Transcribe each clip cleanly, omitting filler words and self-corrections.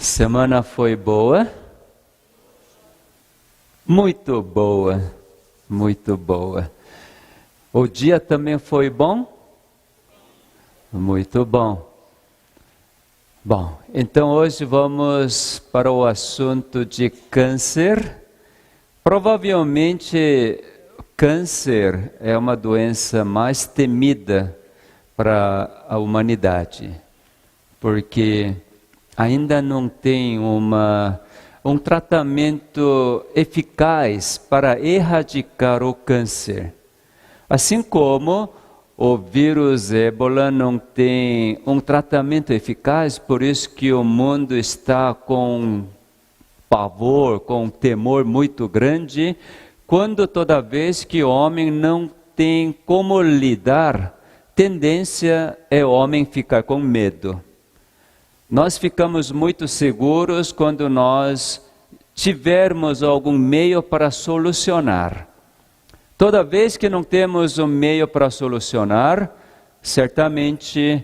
Semana foi boa? Muito boa, muito boa. O dia também foi bom? Muito bom. Bom, então hoje vamos para o assunto de câncer. Provavelmente câncer é uma doença mais temida para a humanidade, porque ainda não tem um tratamento eficaz para erradicar o câncer. Assim como o vírus Ébola não tem um tratamento eficaz, por isso que o mundo está com pavor, com temor muito grande, quando toda vez que o homem não tem como lidar, tendência é o homem ficar com medo. Nós ficamos muito seguros quando nós tivermos algum meio para solucionar. Toda vez que não temos um meio para solucionar, certamente,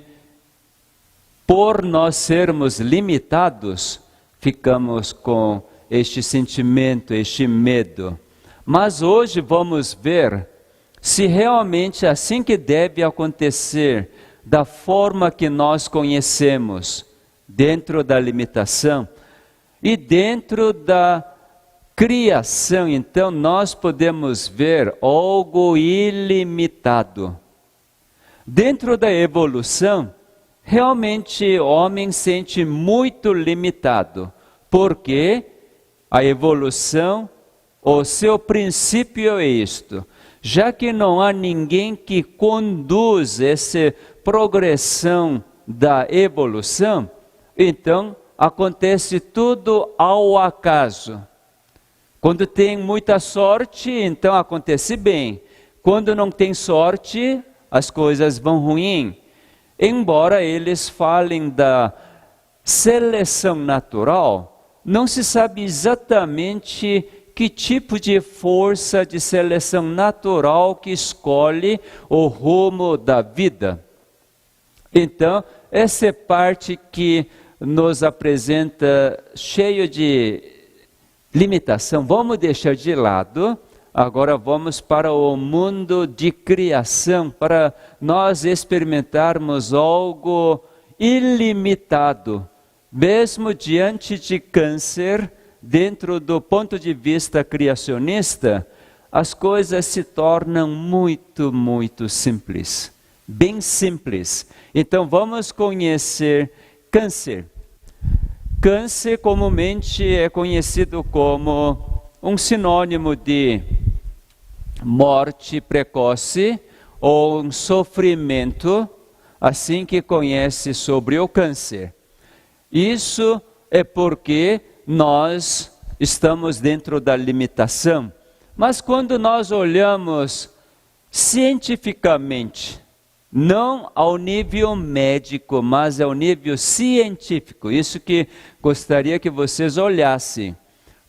por nós sermos limitados, ficamos com este sentimento, este medo. Mas hoje vamos ver se realmente é assim que deve acontecer, da forma que nós conhecemos, dentro da limitação e dentro da criação. Então nós podemos ver algo ilimitado. Dentro da evolução, realmente o homem sente muito limitado, porque a evolução, o seu princípio é isto: já que não há ninguém que conduz essa progressão da evolução, então acontece tudo ao acaso. Quando tem muita sorte, então acontece bem. Quando não tem sorte, as coisas vão ruim. Embora eles falem da seleção natural, não se sabe exatamente que tipo de força de seleção natural que escolhe o rumo da vida. Então, essa é parte que nos apresenta cheio de limitação. Vamos deixar de lado. Agora vamos para o mundo de criação, para nós experimentarmos algo ilimitado. Mesmo diante de câncer, dentro do ponto de vista criacionista, as coisas se tornam muito, muito simples. Bem simples. Então vamos conhecer câncer. Câncer comumente é conhecido como um sinônimo de morte precoce ou um sofrimento, assim que conhece sobre o câncer. Isso é porque nós estamos dentro da limitação. Mas quando nós olhamos cientificamente, não ao nível médico, mas ao nível científico, isso que gostaria que vocês olhassem.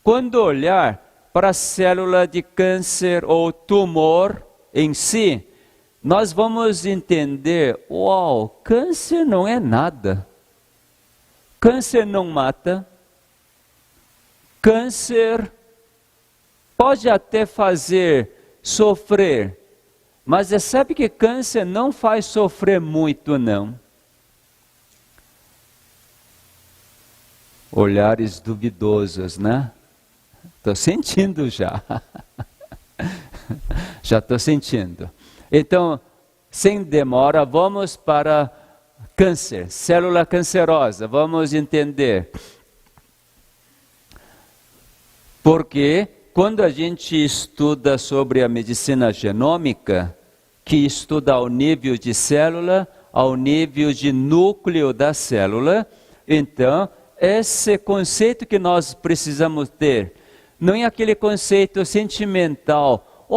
Quando olhar para a célula de câncer ou tumor em si, nós vamos entender, uau, câncer não é nada. Câncer não mata. Câncer pode até fazer sofrer, mas você sabe que câncer não faz sofrer muito, não. Olhares duvidosos, né? Estou sentindo já. Já estou sentindo. Então, sem demora, vamos para câncer, célula cancerosa. Vamos entender. Porque quando a gente estuda sobre a medicina genômica, que estuda ao nível de célula, ao nível de núcleo da célula, então esse conceito que nós precisamos ter, não é aquele conceito sentimental,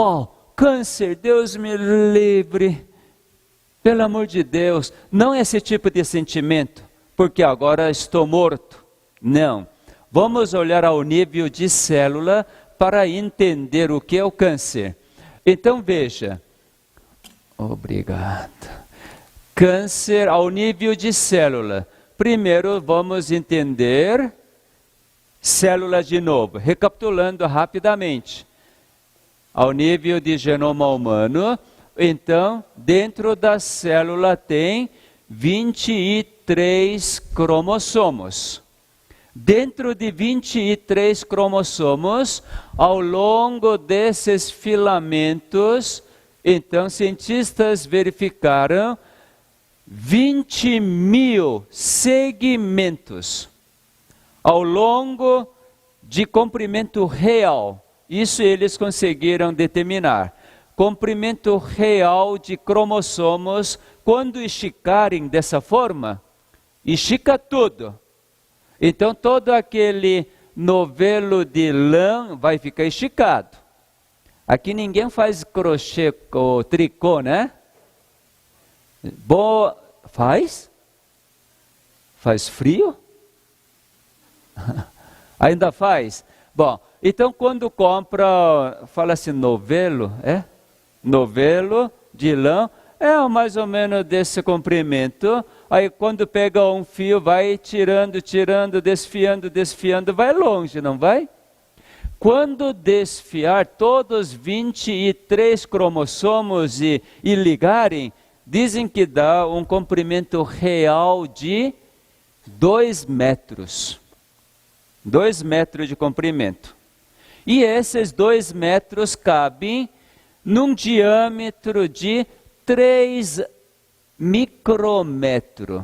câncer, Deus me livre, pelo amor de Deus, não é esse tipo de sentimento, porque agora estou morto, não. Vamos olhar ao nível de célula para entender o que é o câncer. Então veja, obrigado. Câncer ao nível de célula. Primeiro vamos entender célula de novo. Recapitulando rapidamente. Ao nível de genoma humano, então, dentro da célula tem 23 cromossomos. Dentro de 23 cromossomos, ao longo desses filamentos, então, cientistas verificaram 20.000 segmentos ao longo de comprimento real. Isso eles conseguiram determinar. Comprimento real de cromossomos, quando esticarem dessa forma, estica tudo. Então, todo aquele novelo de lã vai ficar esticado. Aqui ninguém faz crochê ou tricô, né? Boa, faz? Faz frio? Ainda faz? Bom, então quando compra, fala assim, novelo, novelo de lã, mais ou menos desse comprimento. Aí quando pega um fio, vai tirando, desfiando, vai longe, não vai? Quando desfiar todos 23 cromossomos e ligarem, dizem que dá um comprimento real de 2 metros. 2 metros de comprimento. E esses 2 metros cabem num diâmetro de 3 micrômetros.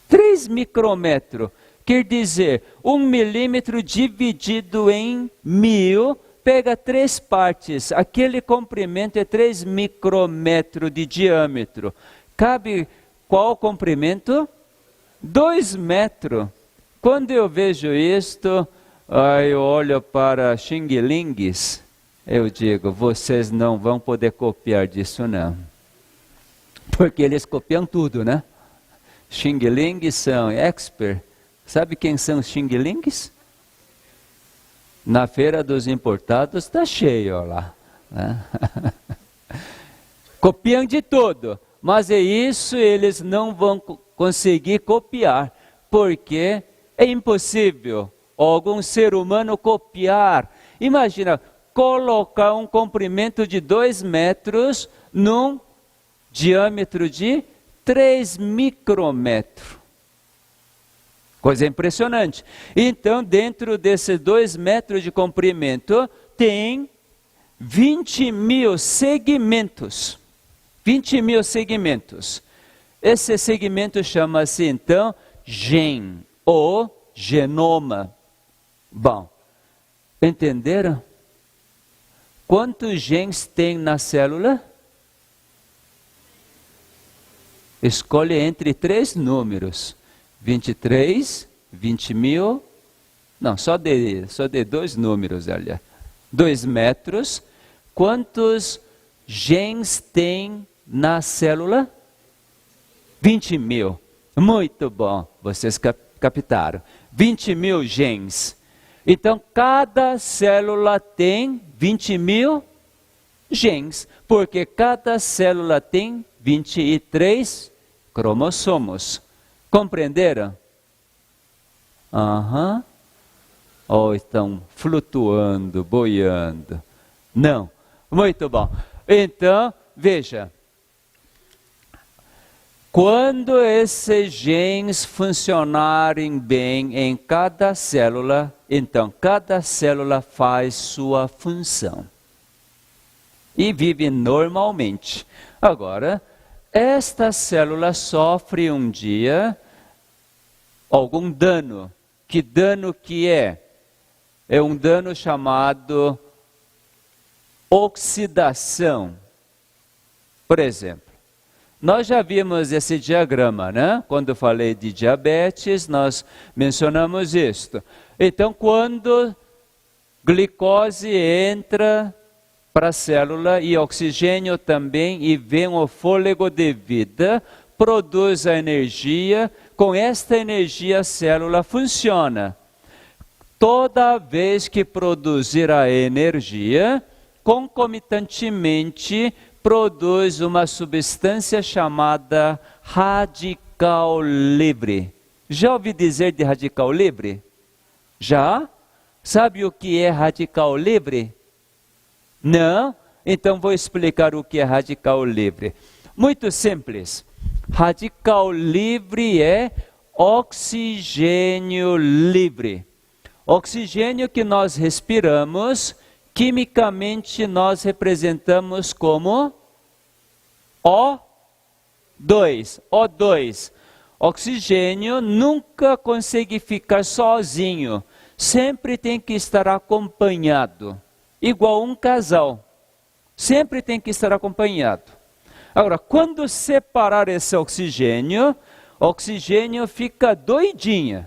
3 micrômetros. Quer dizer, 1 milímetro dividido em 1000, pega 3 partes. Aquele comprimento é 3 micrômetros de diâmetro. Cabe qual comprimento? 2 metros. Quando eu vejo isto, eu olho para xing-lings, eu digo, vocês não vão poder copiar disso não. Porque eles copiam tudo, né? Xing-lings são expert. Sabe quem são os xing-lings? Na feira dos importados está cheio lá. Né? Copiam de tudo, mas é isso eles não vão conseguir copiar, porque é impossível algum ser humano copiar. Imagina, colocar um comprimento de 2 metros num diâmetro de 3 micrômetros. Coisa impressionante. Então, dentro desses 2 metros de comprimento, tem 20.000 segmentos. 20.000 segmentos. Esse segmento chama-se, então, gene, ou genoma. Bom, entenderam? Quantos genes tem na célula? Escolhe entre 3 números. 23, 20.000, não, só de 2 números, aliás. 2 metros. Quantos genes tem na célula? 20.000. Muito bom, vocês captaram. 20.000 genes. Então, cada célula tem 20.000 genes, porque cada célula tem 23 cromossomos. Compreenderam? Ou estão flutuando, boiando? Não. Muito bom. Então, veja. Quando esses genes funcionarem bem em cada célula, então cada célula faz sua função. E vive normalmente. Agora, esta célula sofre um dia algum dano. Que dano que é? É um dano chamado oxidação. Por exemplo, nós já vimos esse diagrama, né? Quando eu falei de diabetes, nós mencionamos isto. Então, quando glicose entra para a célula e oxigênio também, e vem o fôlego de vida, produz a energia. Com esta energia a célula funciona. Toda vez que produzir a energia, concomitantemente produz uma substância chamada radical livre. Já ouvi dizer de radical livre? Já? Sabe o que é radical livre? Não? Então vou explicar o que é radical livre. Muito simples. Radical livre é oxigênio livre. Oxigênio que nós respiramos, quimicamente nós representamos como O2. O2. Oxigênio nunca consegue ficar sozinho. Sempre tem que estar acompanhado. Igual um casal. Sempre tem que estar acompanhado. Agora, quando separar esse oxigênio, o oxigênio fica doidinho.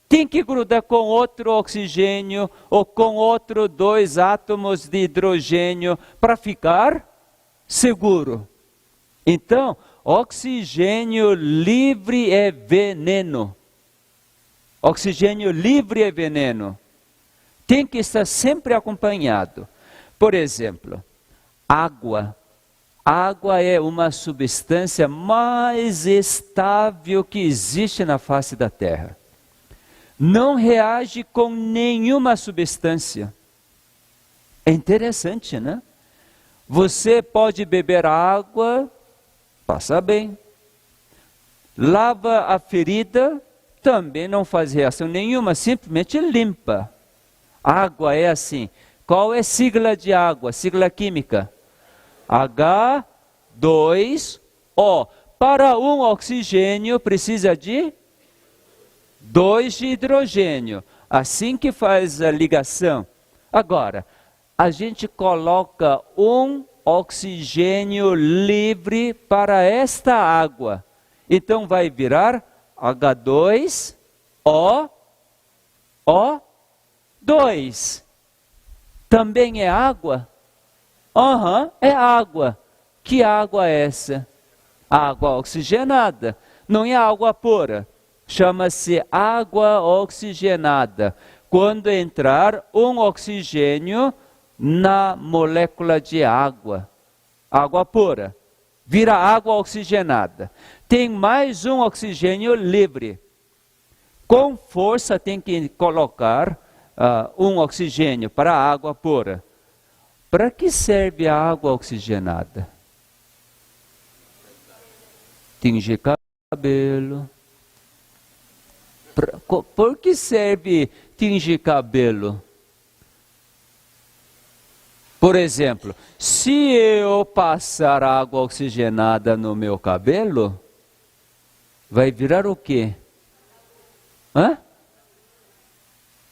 Tem que grudar com outro oxigênio ou com outro 2 átomos de hidrogênio para ficar seguro. Então, oxigênio livre é veneno. Oxigênio livre é veneno. Tem que estar sempre acompanhado. Por exemplo, água. Água é uma substância mais estável que existe na face da Terra. Não reage com nenhuma substância. É interessante, né? Você pode beber água, passa bem. Lava a ferida, também não faz reação nenhuma, simplesmente limpa. Água é assim. Qual é a sigla de água? Sigla química? H2O. Para um oxigênio precisa de 2 de hidrogênio. Assim que faz a ligação. Agora, a gente coloca um oxigênio livre para esta água. Então vai virar H2O2. Também é água? É água. Que água é essa? Água oxigenada. Não é água pura. Chama-se água oxigenada. Quando entrar um oxigênio na molécula de água. Água pura. Vira água oxigenada. Tem mais um oxigênio livre. Com força tem que colocar um oxigênio para a água pura. Para que serve a água oxigenada? Tingir cabelo. Por que serve tingir cabelo? Por exemplo, se eu passar água oxigenada no meu cabelo, vai virar o quê?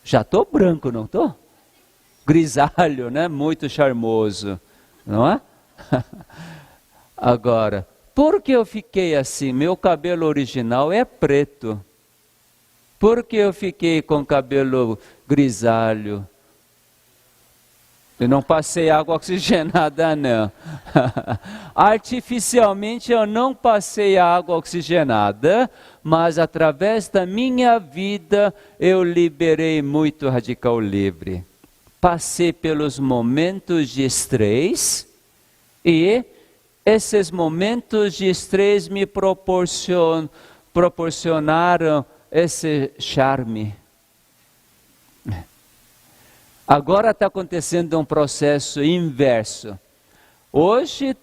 Já estou branco, não estou? Grisalho, né? Muito charmoso, não é? Agora, por que eu fiquei assim? Meu cabelo original é preto. Por que eu fiquei com cabelo grisalho? Eu não passei água oxigenada, não. Artificialmente eu não passei água oxigenada, mas através da minha vida eu liberei muito radical livre. Passei pelos momentos de estresse e esses momentos de estresse me proporcionaram esse charme. Agora está acontecendo um processo inverso. Hoje,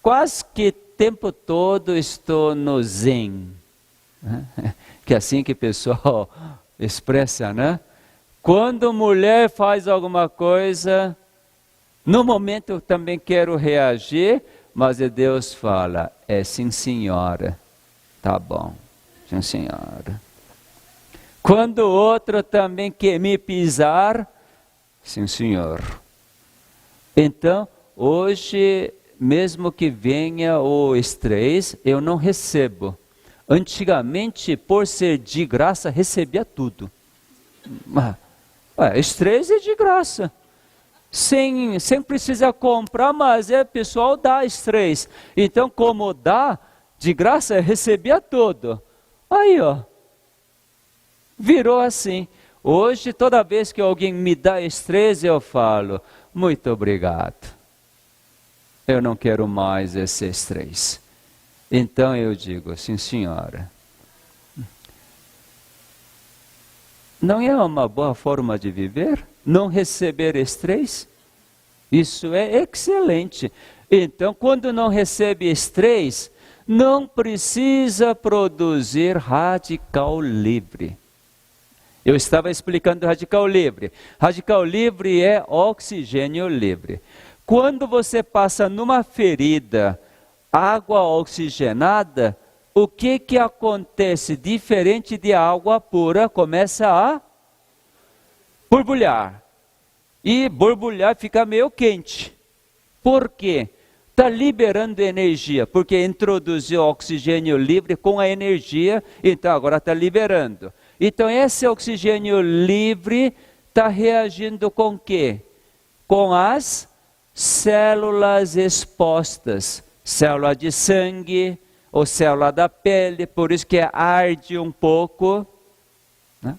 quase que o tempo todo estou no zen. Que é assim que o pessoal expressa, né? Quando mulher faz alguma coisa, no momento eu também quero reagir, mas Deus fala, sim senhora, tá bom, sim senhora. Quando o outro também quer me pisar, sim senhor. Então, hoje, mesmo que venha o estresse, eu não recebo. Antigamente, por ser de graça, recebia tudo. Estresse é de graça. Sem precisar comprar, mas pessoal dá estresse. Então, como dá de graça, recebia tudo. Aí, virou assim. Hoje, toda vez que alguém me dá estresse, eu falo, muito obrigado. Eu não quero mais esse estresse. Então eu digo, sim senhora. Não é uma boa forma de viver? Não receber estresse? Isso é excelente. Então, quando não recebe estresse, não precisa produzir radical livre. Eu estava explicando radical livre. Radical livre é oxigênio livre. Quando você passa numa ferida água oxigenada, o que acontece? Diferente de água pura, começa a borbulhar. E borbulhar fica meio quente. Por quê? Está liberando energia, porque introduziu oxigênio livre com a energia, então agora está liberando. Então esse oxigênio livre está reagindo com o quê? Com as células expostas, célula de sangue ou célula da pele, por isso que arde um pouco, né?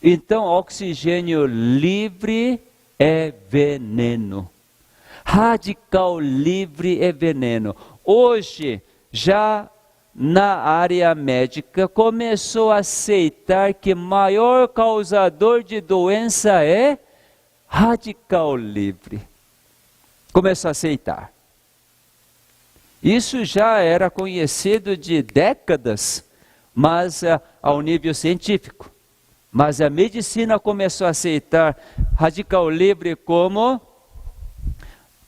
Então oxigênio livre é veneno. Radical livre é veneno. Hoje, já na área médica, começou a aceitar que maior causador de doença é radical livre. Começou a aceitar. Isso já era conhecido de décadas, mas ao nível científico. Mas a medicina começou a aceitar radical livre como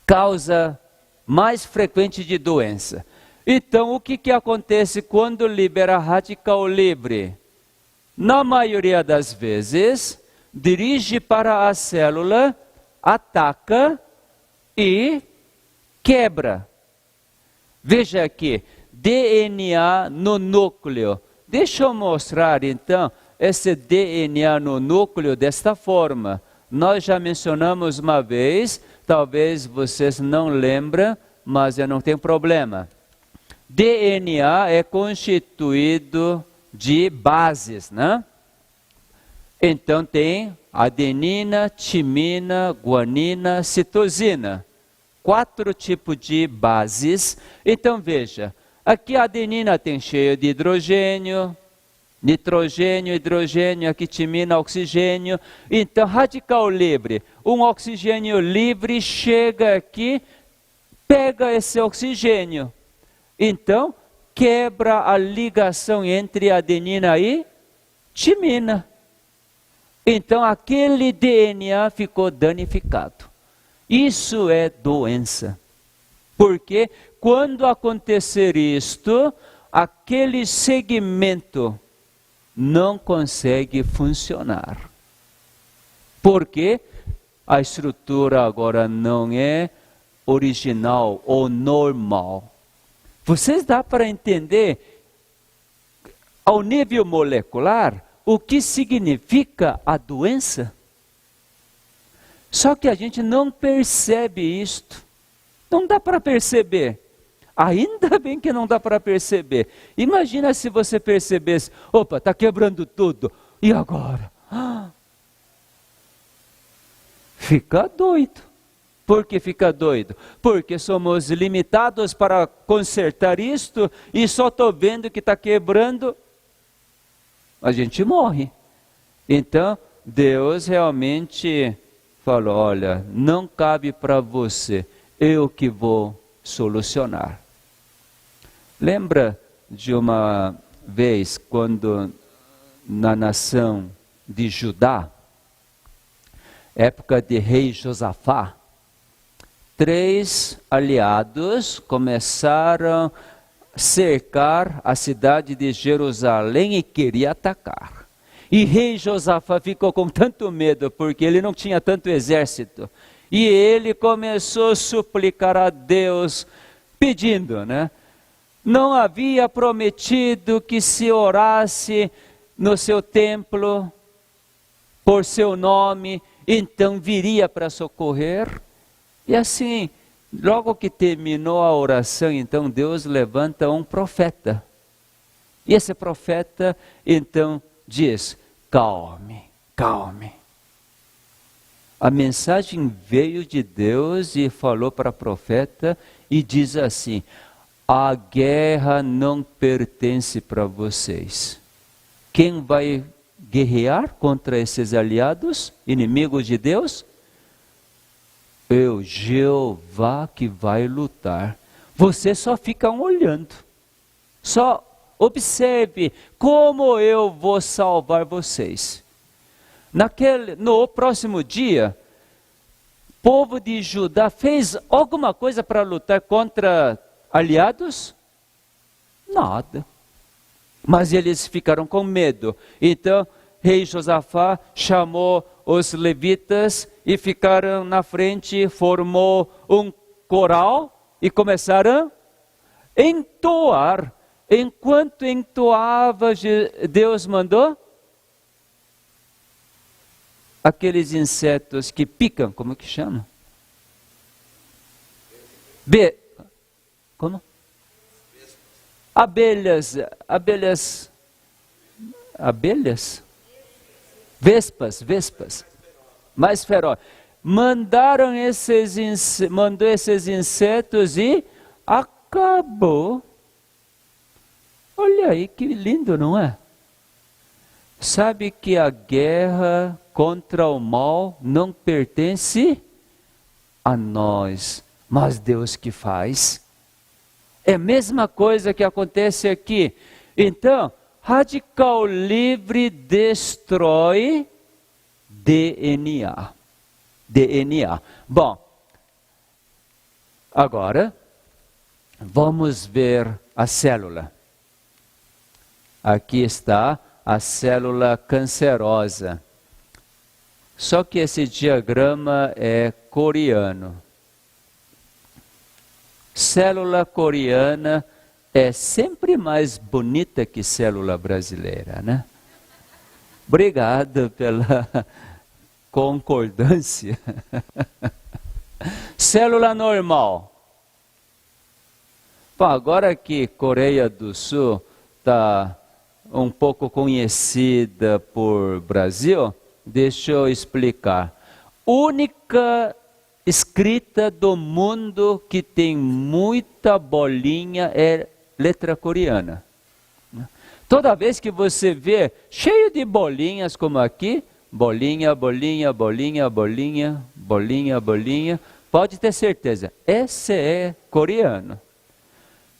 causa mais frequente de doença. Então, o que acontece quando libera radical livre? Na maioria das vezes, dirige para a célula, ataca e quebra. Veja aqui, DNA no núcleo. Deixa eu mostrar então esse DNA no núcleo desta forma. Nós já mencionamos uma vez, talvez vocês não lembram, mas não tem problema. DNA é constituído de bases, né? Então tem adenina, timina, guanina, citosina. 4 tipos de bases. Então veja, aqui a adenina tem cheio de hidrogênio, nitrogênio, hidrogênio, aqui timina, oxigênio. Então, radical livre. Um oxigênio livre chega aqui, pega esse oxigênio. Então, quebra a ligação entre adenina e timina. Então, aquele DNA ficou danificado. Isso é doença. Porque quando acontecer isto, aquele segmento não consegue funcionar. Porque a estrutura agora não é original ou normal. Vocês dá para entender, ao nível molecular, o que significa a doença? Só que a gente não percebe isto. Não dá para perceber. Ainda bem que não dá para perceber. Imagina se você percebesse, opa, está quebrando tudo. E agora? Fica doido. Por que fica doido? Porque somos limitados para consertar isto e só estou vendo que está quebrando. A gente morre. Então, Deus realmente falou, olha, não cabe para você, eu que vou solucionar. Lembra de uma vez quando na nação de Judá, época de rei Josafá, 3 aliados começaram a cercar a cidade de Jerusalém e queriam atacar. E rei Josafá ficou com tanto medo, porque ele não tinha tanto exército. E ele começou a suplicar a Deus, pedindo, né? Não havia prometido que se orasse no seu templo, por seu nome, então viria para socorrer. E assim, logo que terminou a oração, então Deus levanta um profeta. E esse profeta, então, diz, calme, calme. A mensagem veio de Deus e falou para o profeta e diz assim, a guerra não pertence para vocês. Quem vai guerrear contra esses aliados, inimigos de Deus? Eu, Jeová, que vai lutar. Você só fica olhando. Só observe como eu vou salvar vocês. No próximo dia, o povo de Judá fez alguma coisa para lutar contra aliados? Nada. Mas eles ficaram com medo. Então, rei Josafá chamou os levitas e ficaram na frente, formou um coral e começaram a entoar. Enquanto entoava, Deus mandou aqueles insetos que picam, como que chama? Como? Abelhas, vespas, mais feroz. Mandou esses insetos e acabou. Olha aí que lindo, não é? Sabe que a guerra contra o mal não pertence a nós, mas Deus que faz. É a mesma coisa que acontece aqui. Então, Radical Livre destrói DNA. Bom, agora vamos ver a célula. Aqui está a célula cancerosa. Só que esse diagrama é coreano. Célula coreana é sempre mais bonita que célula brasileira, né? Obrigado pela concordância. Célula normal. Bom, agora que Coreia do Sul está um pouco conhecida por Brasil, deixa eu explicar. Única escrita do mundo que tem muita bolinha é letra coreana. Toda vez que você vê cheio de bolinhas como aqui, bolinha, bolinha, bolinha, bolinha, bolinha, bolinha, pode ter certeza, esse é coreano.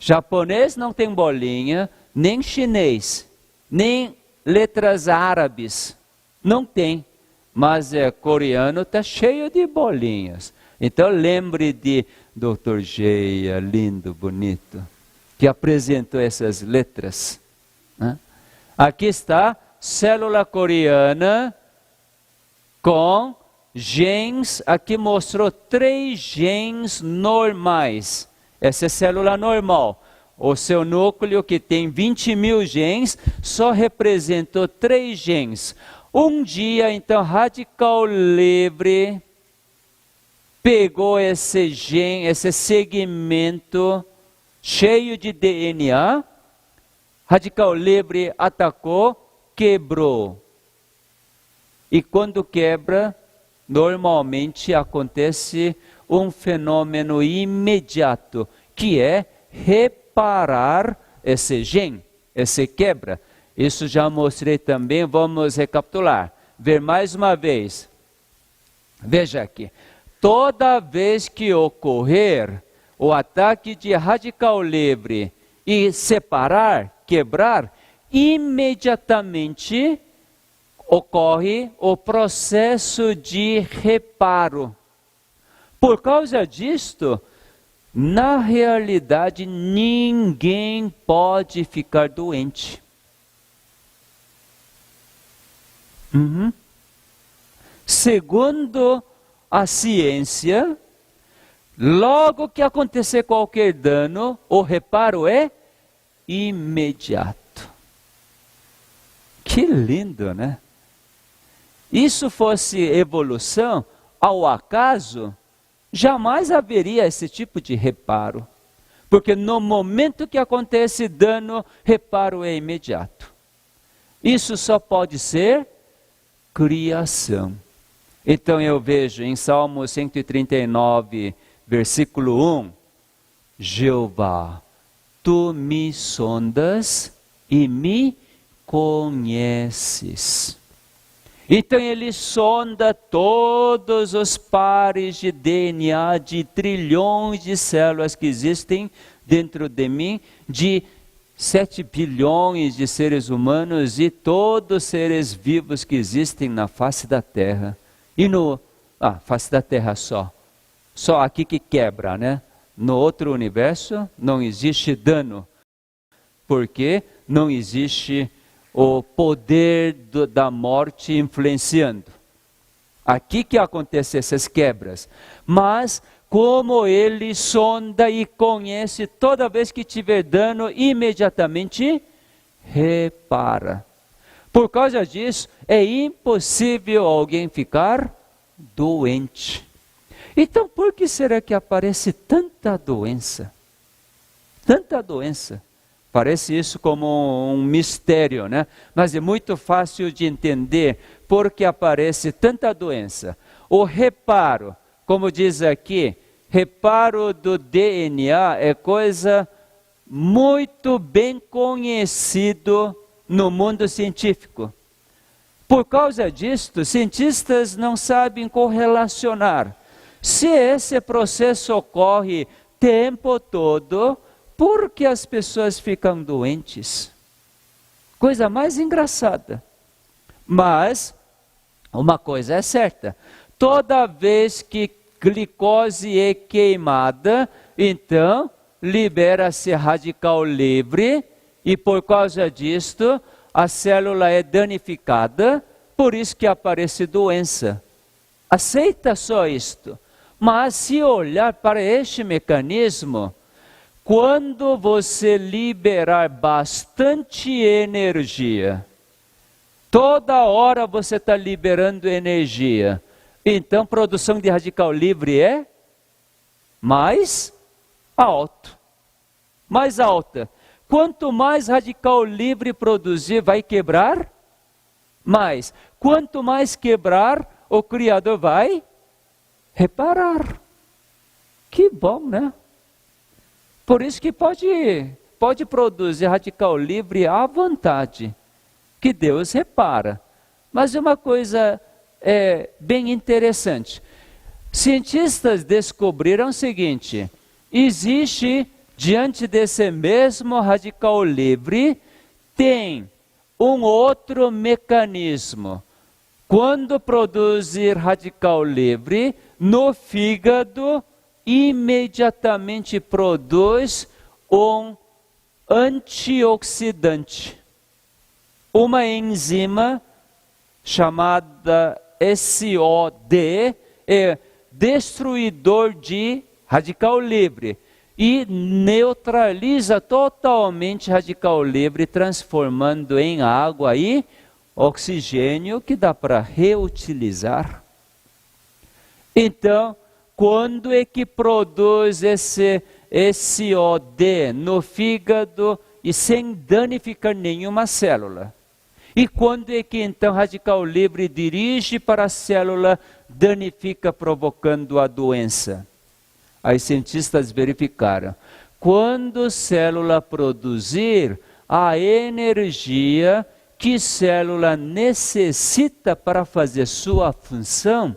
Japonês não tem bolinha, nem chinês, nem letras árabes, não tem. Mas coreano está cheio de bolinhas. Então lembre de Dr. Geia, lindo, bonito, que apresentou essas letras. Aqui está, célula coreana com genes, aqui mostrou 3 genes normais. Essa é célula normal. O seu núcleo, que tem 20.000 genes, só representou 3 genes. Um dia, então, Radical Livre pegou esse gene, esse segmento cheio de DNA, Radical Livre atacou, quebrou. E quando quebra, normalmente acontece um fenômeno imediato, que é reparar esse gene, esse quebra. Isso já mostrei também, vamos recapitular. Ver mais uma vez. Veja aqui. Toda vez que ocorrer o ataque de Radical Livre e separar, quebrar, imediatamente ocorre o processo de reparo. Por causa disto, na realidade, ninguém pode ficar doente. Segundo a ciência, logo que acontecer qualquer dano, o reparo é imediato. Que lindo, né? Isso fosse evolução, ao acaso, jamais haveria esse tipo de reparo. Porque no momento que acontece dano, reparo é imediato. Isso só pode ser criação. Então eu vejo em Salmo 139, versículo 1, Jeová, tu me sondas e me conheces. Então ele sonda todos os pares de DNA de trilhões de células que existem dentro de mim, de 7 bilhões de seres humanos e todos os seres vivos que existem na face da Terra. E face da Terra só aqui que quebra, né? No outro universo não existe dano, porque não existe o poder da morte influenciando. Aqui que acontecem essas quebras. Mas como ele sonda e conhece, toda vez que tiver dano, imediatamente repara. Por causa disso, é impossível alguém ficar doente. Então, por que será que aparece tanta doença? Tanta doença. Parece isso como um mistério, né? Mas é muito fácil de entender por que aparece tanta doença. O reparo, como diz aqui, reparo do DNA é coisa muito bem conhecido no mundo científico. Por causa disto, cientistas não sabem correlacionar. Se esse processo ocorre o tempo todo, por que as pessoas ficam doentes? Coisa mais engraçada. Mas, uma coisa é certa. Toda vez que glicose é queimada, então libera-se radical livre e por causa disto a célula é danificada, por isso que aparece doença. Aceita só isto. Mas se olhar para este mecanismo, quando você liberar bastante energia, toda hora você está liberando energia, então produção de radical livre é mais alta. Quanto mais radical livre produzir, vai quebrar mais. Quanto mais quebrar, o Criador vai reparar. Que bom, né? Por isso que pode produzir radical livre à vontade, que Deus repara. Mas uma coisa bem interessante. Cientistas descobriram o seguinte: existe, diante desse mesmo radical livre, tem um outro mecanismo. Quando produzir radical livre, no fígado, imediatamente produz um antioxidante. Uma enzima chamada SOD é destruidor de radical livre e neutraliza totalmente radical livre, transformando em água e oxigênio que dá para reutilizar. Então, quando é que produz esse SOD no fígado e sem danificar nenhuma célula? E quando é que então radical livre dirige para a célula, danifica, provocando a doença? Aí cientistas verificaram. Quando a célula produzir a energia que a célula necessita para fazer sua função,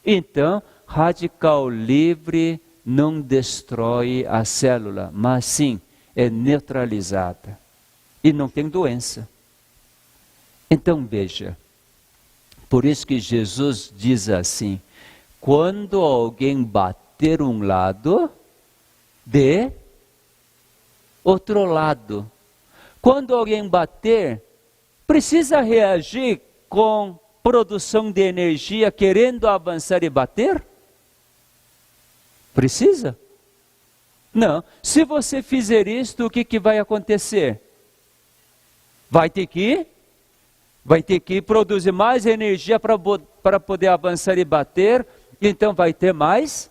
então radical livre não destrói a célula, mas sim é neutralizada e não tem doença. Então veja, por isso que Jesus diz assim: quando alguém bater um lado, dê outro lado. Quando alguém bater, precisa reagir com produção de energia, querendo avançar e bater? Precisa? Não. Se você fizer isto, o que vai acontecer? Vai ter que produzir mais energia para poder avançar e bater, então vai ter mais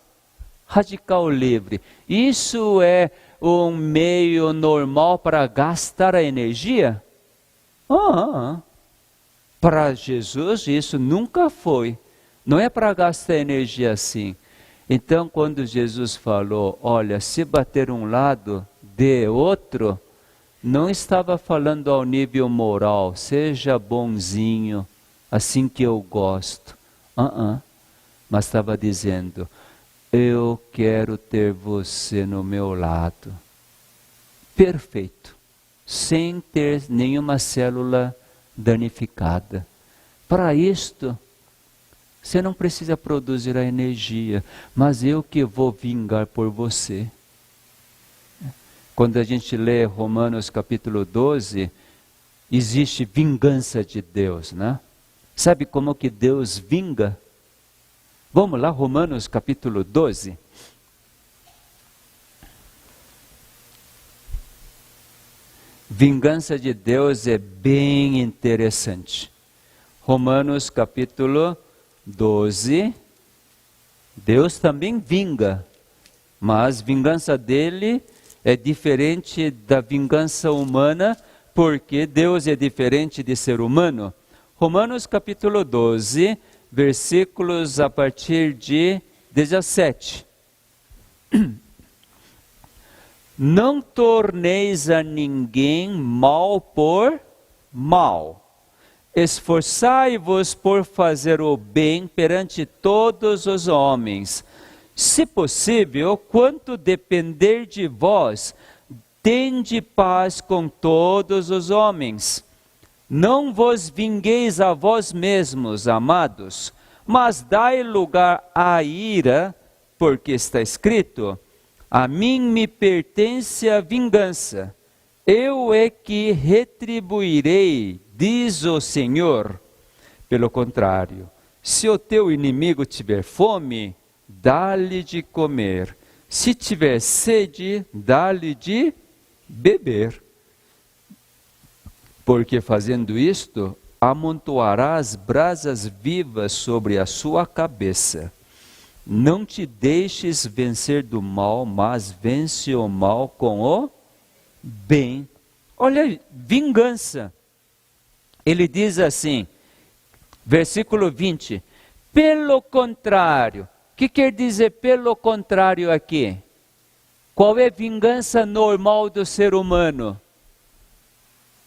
radical livre. Isso é um meio normal para gastar a energia? Para Jesus isso nunca foi. Não é para gastar energia assim. Então quando Jesus falou, olha, se bater um lado, dê outro, não estava falando ao nível moral, seja bonzinho, assim que eu gosto. Mas estava dizendo, eu quero ter você no meu lado. Perfeito. Sem ter nenhuma célula danificada. Para isto, você não precisa produzir a energia, mas eu que vou vingar por você. Quando a gente lê Romanos capítulo 12, existe vingança de Deus, né? Sabe como que Deus vinga? Vamos lá, Romanos capítulo 12. Vingança de Deus é bem interessante. Romanos capítulo 12. Deus também vinga, mas vingança dele é diferente da vingança humana, porque Deus é diferente de ser humano. Romanos capítulo 12, versículos a partir de 17. Não torneis a ninguém mal por mal. Esforçai-vos por fazer o bem perante todos os homens. Se possível, quanto depender de vós, tende paz com todos os homens. Não vos vingueis a vós mesmos, amados, mas dai lugar à ira, porque está escrito, a mim me pertence a vingança, eu é que retribuirei, diz o Senhor. Pelo contrário, se o teu inimigo tiver fome, dá-lhe de comer. Se tiver sede, dá-lhe de beber. Porque fazendo isto, amontoarás brasas vivas sobre a sua cabeça. Não te deixes vencer do mal, mas vence o mal com o bem. Olha, vingança. Ele diz assim, versículo 20, pelo contrário. O que quer dizer pelo contrário aqui? Qual é a vingança normal do ser humano?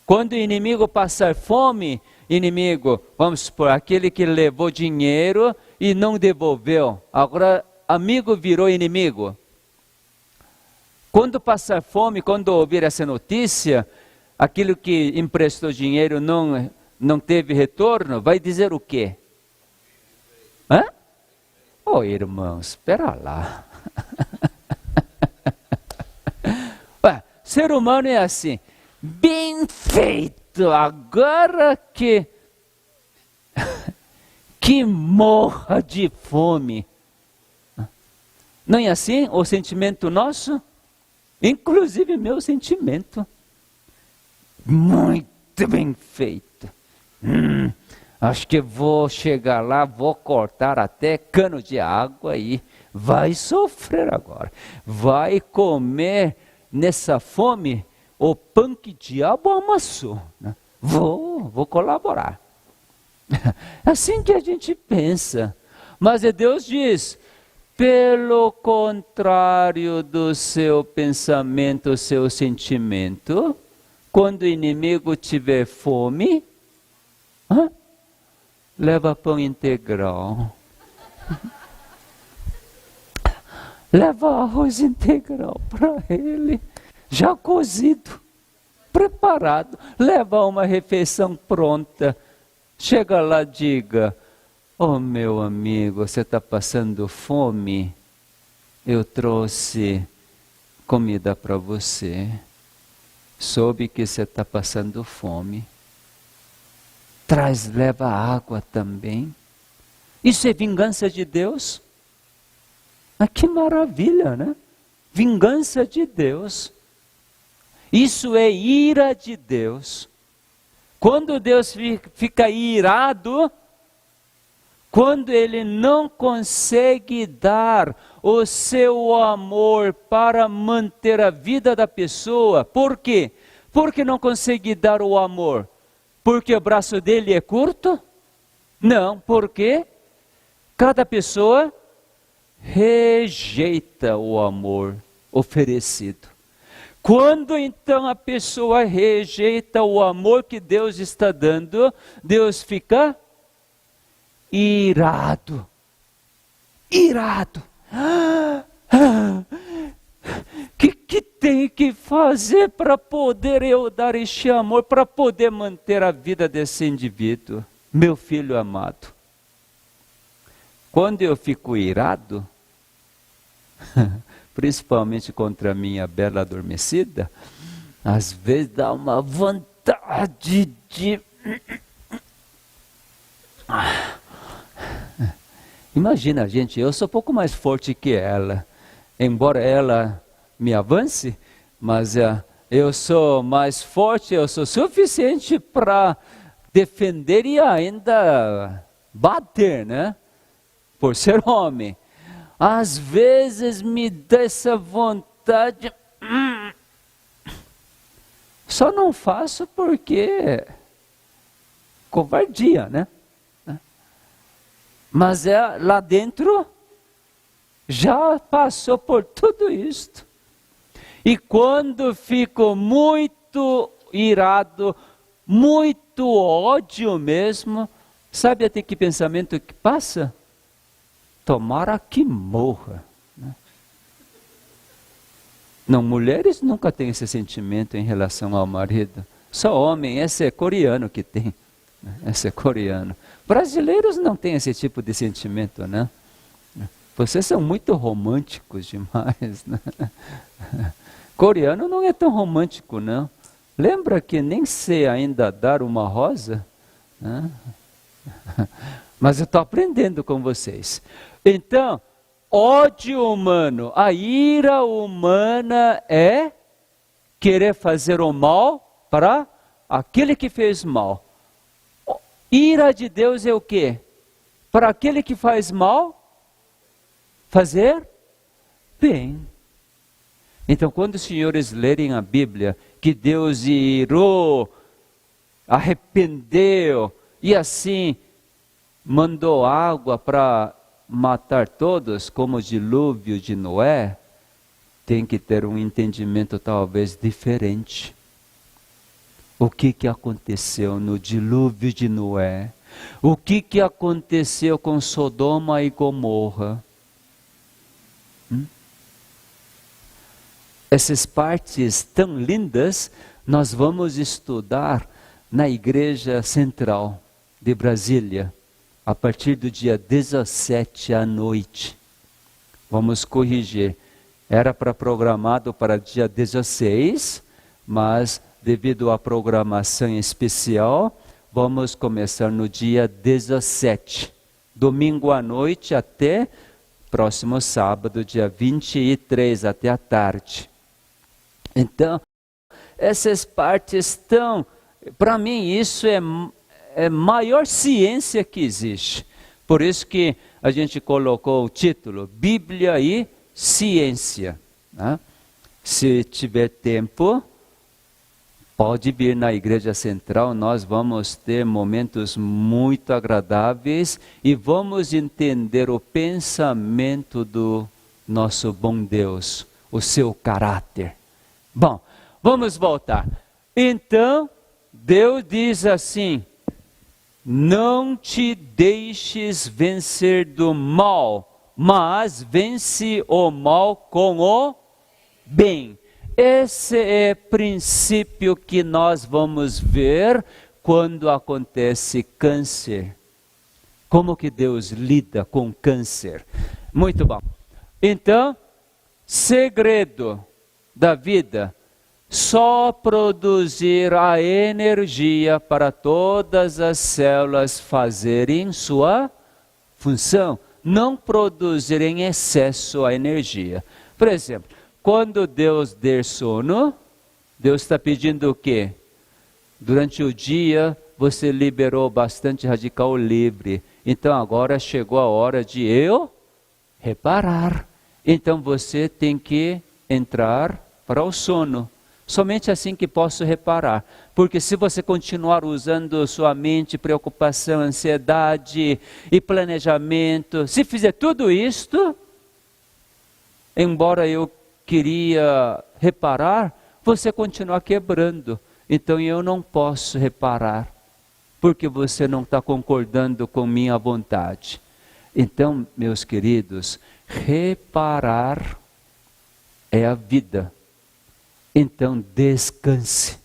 Quando o inimigo passar fome, inimigo, vamos supor, aquele que levou dinheiro e não devolveu, agora amigo virou inimigo. Quando passar fome, quando ouvir essa notícia, aquele que emprestou dinheiro não teve retorno, vai dizer o quê? Oh, irmãos, espera lá. Ser humano é assim, bem feito, agora que morra de fome. Não é assim o sentimento nosso? Inclusive meu sentimento. Muito bem feito. Acho que vou chegar lá, vou cortar até cano de água e vai sofrer agora. Vai comer nessa fome o pão que o diabo amassou. Né? Vou colaborar. Assim que a gente pensa. Mas Deus diz, pelo contrário do seu pensamento, seu sentimento, quando o inimigo tiver fome, leva pão integral. Leva arroz integral para ele, já cozido, preparado. Leva uma refeição pronta. Chega lá, diga, oh meu amigo, você está passando fome? Eu trouxe comida para você. Soube que você está passando fome. Leva água também. Isso é vingança de Deus? Que maravilha, né? Vingança de Deus. Isso é ira de Deus. Quando Deus fica irado, quando Ele não consegue dar o seu amor para manter a vida da pessoa, por quê? Porque não consegue dar o amor? Porque o braço dele é curto? Não, porque cada pessoa rejeita o amor oferecido. Quando então a pessoa rejeita o amor que Deus está dando, Deus fica irado. Irado. Que tem que fazer para poder eu dar este amor, para poder manter a vida desse indivíduo, meu filho amado? Quando eu fico irado, principalmente contra a minha bela adormecida, às vezes dá uma vontade de... Imagina, gente, eu sou um pouco mais forte que ela, embora ela me avance, mas eu sou mais forte, eu sou suficiente para defender e ainda bater, né? Por ser homem. Às vezes me dá essa vontade, só não faço porque covardia, né? Mas lá dentro já passou por tudo isto. E quando fico muito irado, muito ódio mesmo, sabe até que pensamento que passa? Tomara que morra. Né? Não, mulheres nunca têm esse sentimento em relação ao marido. Só homem, esse é coreano que tem. Esse é coreano. Brasileiros não têm esse tipo de sentimento, né? Vocês são muito românticos demais, né? Coreano não é tão romântico, não. Lembra que nem sei ainda dar uma rosa? Né? Mas eu estou aprendendo com vocês. Então, ódio humano, a ira humana é querer fazer o mal para aquele que fez mal. Ira de Deus é o quê? Para aquele que faz mal, fazer bem. Então, quando os senhores lerem a Bíblia, que Deus irou, arrependeu, e assim mandou água para matar todos, como o dilúvio de Noé, tem que ter um entendimento talvez diferente. O que aconteceu no dilúvio de Noé? O que aconteceu com Sodoma e Gomorra? Essas partes tão lindas nós vamos estudar na Igreja Central de Brasília, a partir do dia 17 à noite. Vamos corrigir. Era programado para dia 16, mas devido à programação especial, vamos começar no dia 17. Domingo à noite até próximo sábado, dia 23, até a tarde. Então, essas partes estão... Para mim, isso é maior ciência que existe. Por isso que a gente colocou o título, Bíblia e Ciência. Né? Se tiver tempo, pode vir na Igreja Central, nós vamos ter momentos muito agradáveis e vamos entender o pensamento do nosso bom Deus, o seu caráter. Bom, vamos voltar. Então, Deus diz assim, não te deixes vencer do mal, mas vence o mal com o bem. Esse é o princípio que nós vamos ver quando acontece câncer. Como que Deus lida com câncer? Muito bom. Então, segredo da vida, só produzir a energia para todas as células fazerem sua função, não produzir em excesso a energia. Por exemplo, quando Deus der sono, Deus está pedindo o quê? Durante o dia, você liberou bastante radical livre. Então agora chegou a hora de eu reparar. Então você tem que entrar para o sono. Somente assim que posso reparar. Porque se você continuar usando sua mente, preocupação, ansiedade e planejamento, se fizer tudo isto, embora eu queria reparar, você continua quebrando. Então eu não posso reparar, porque você não está concordando com minha vontade. Então, meus queridos, reparar é a vida. Então descanse.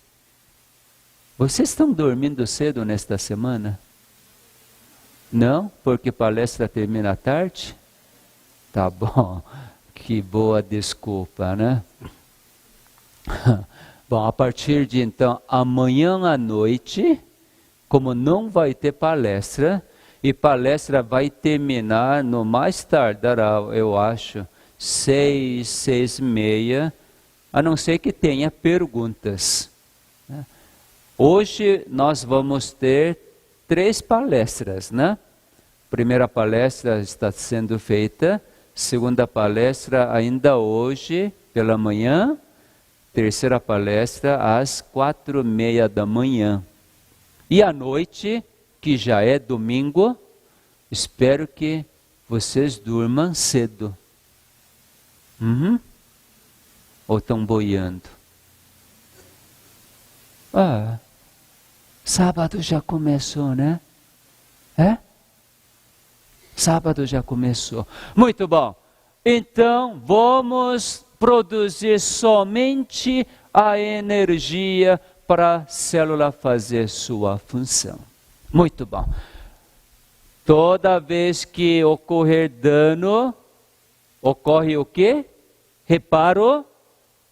Vocês estão dormindo cedo nesta semana? Não? Porque palestra termina à tarde? Tá bom. Que boa desculpa, né? Bom, a partir de então, amanhã à noite, como não vai ter palestra, e palestra vai terminar no mais tardar, eu acho, 6, 6:30, a não ser que tenha perguntas. Hoje nós vamos ter 3 palestras, né? Primeira palestra está sendo feita, segunda palestra ainda hoje pela manhã, terceira palestra às 4:30 da manhã. E à noite, que já é domingo, espero que vocês durmam cedo. Ou estão boiando? Sábado já começou, né? Sábado já começou. Muito bom. Então, vamos produzir somente a energia para a célula fazer sua função. Muito bom. Toda vez que ocorrer dano, ocorre o quê? Reparo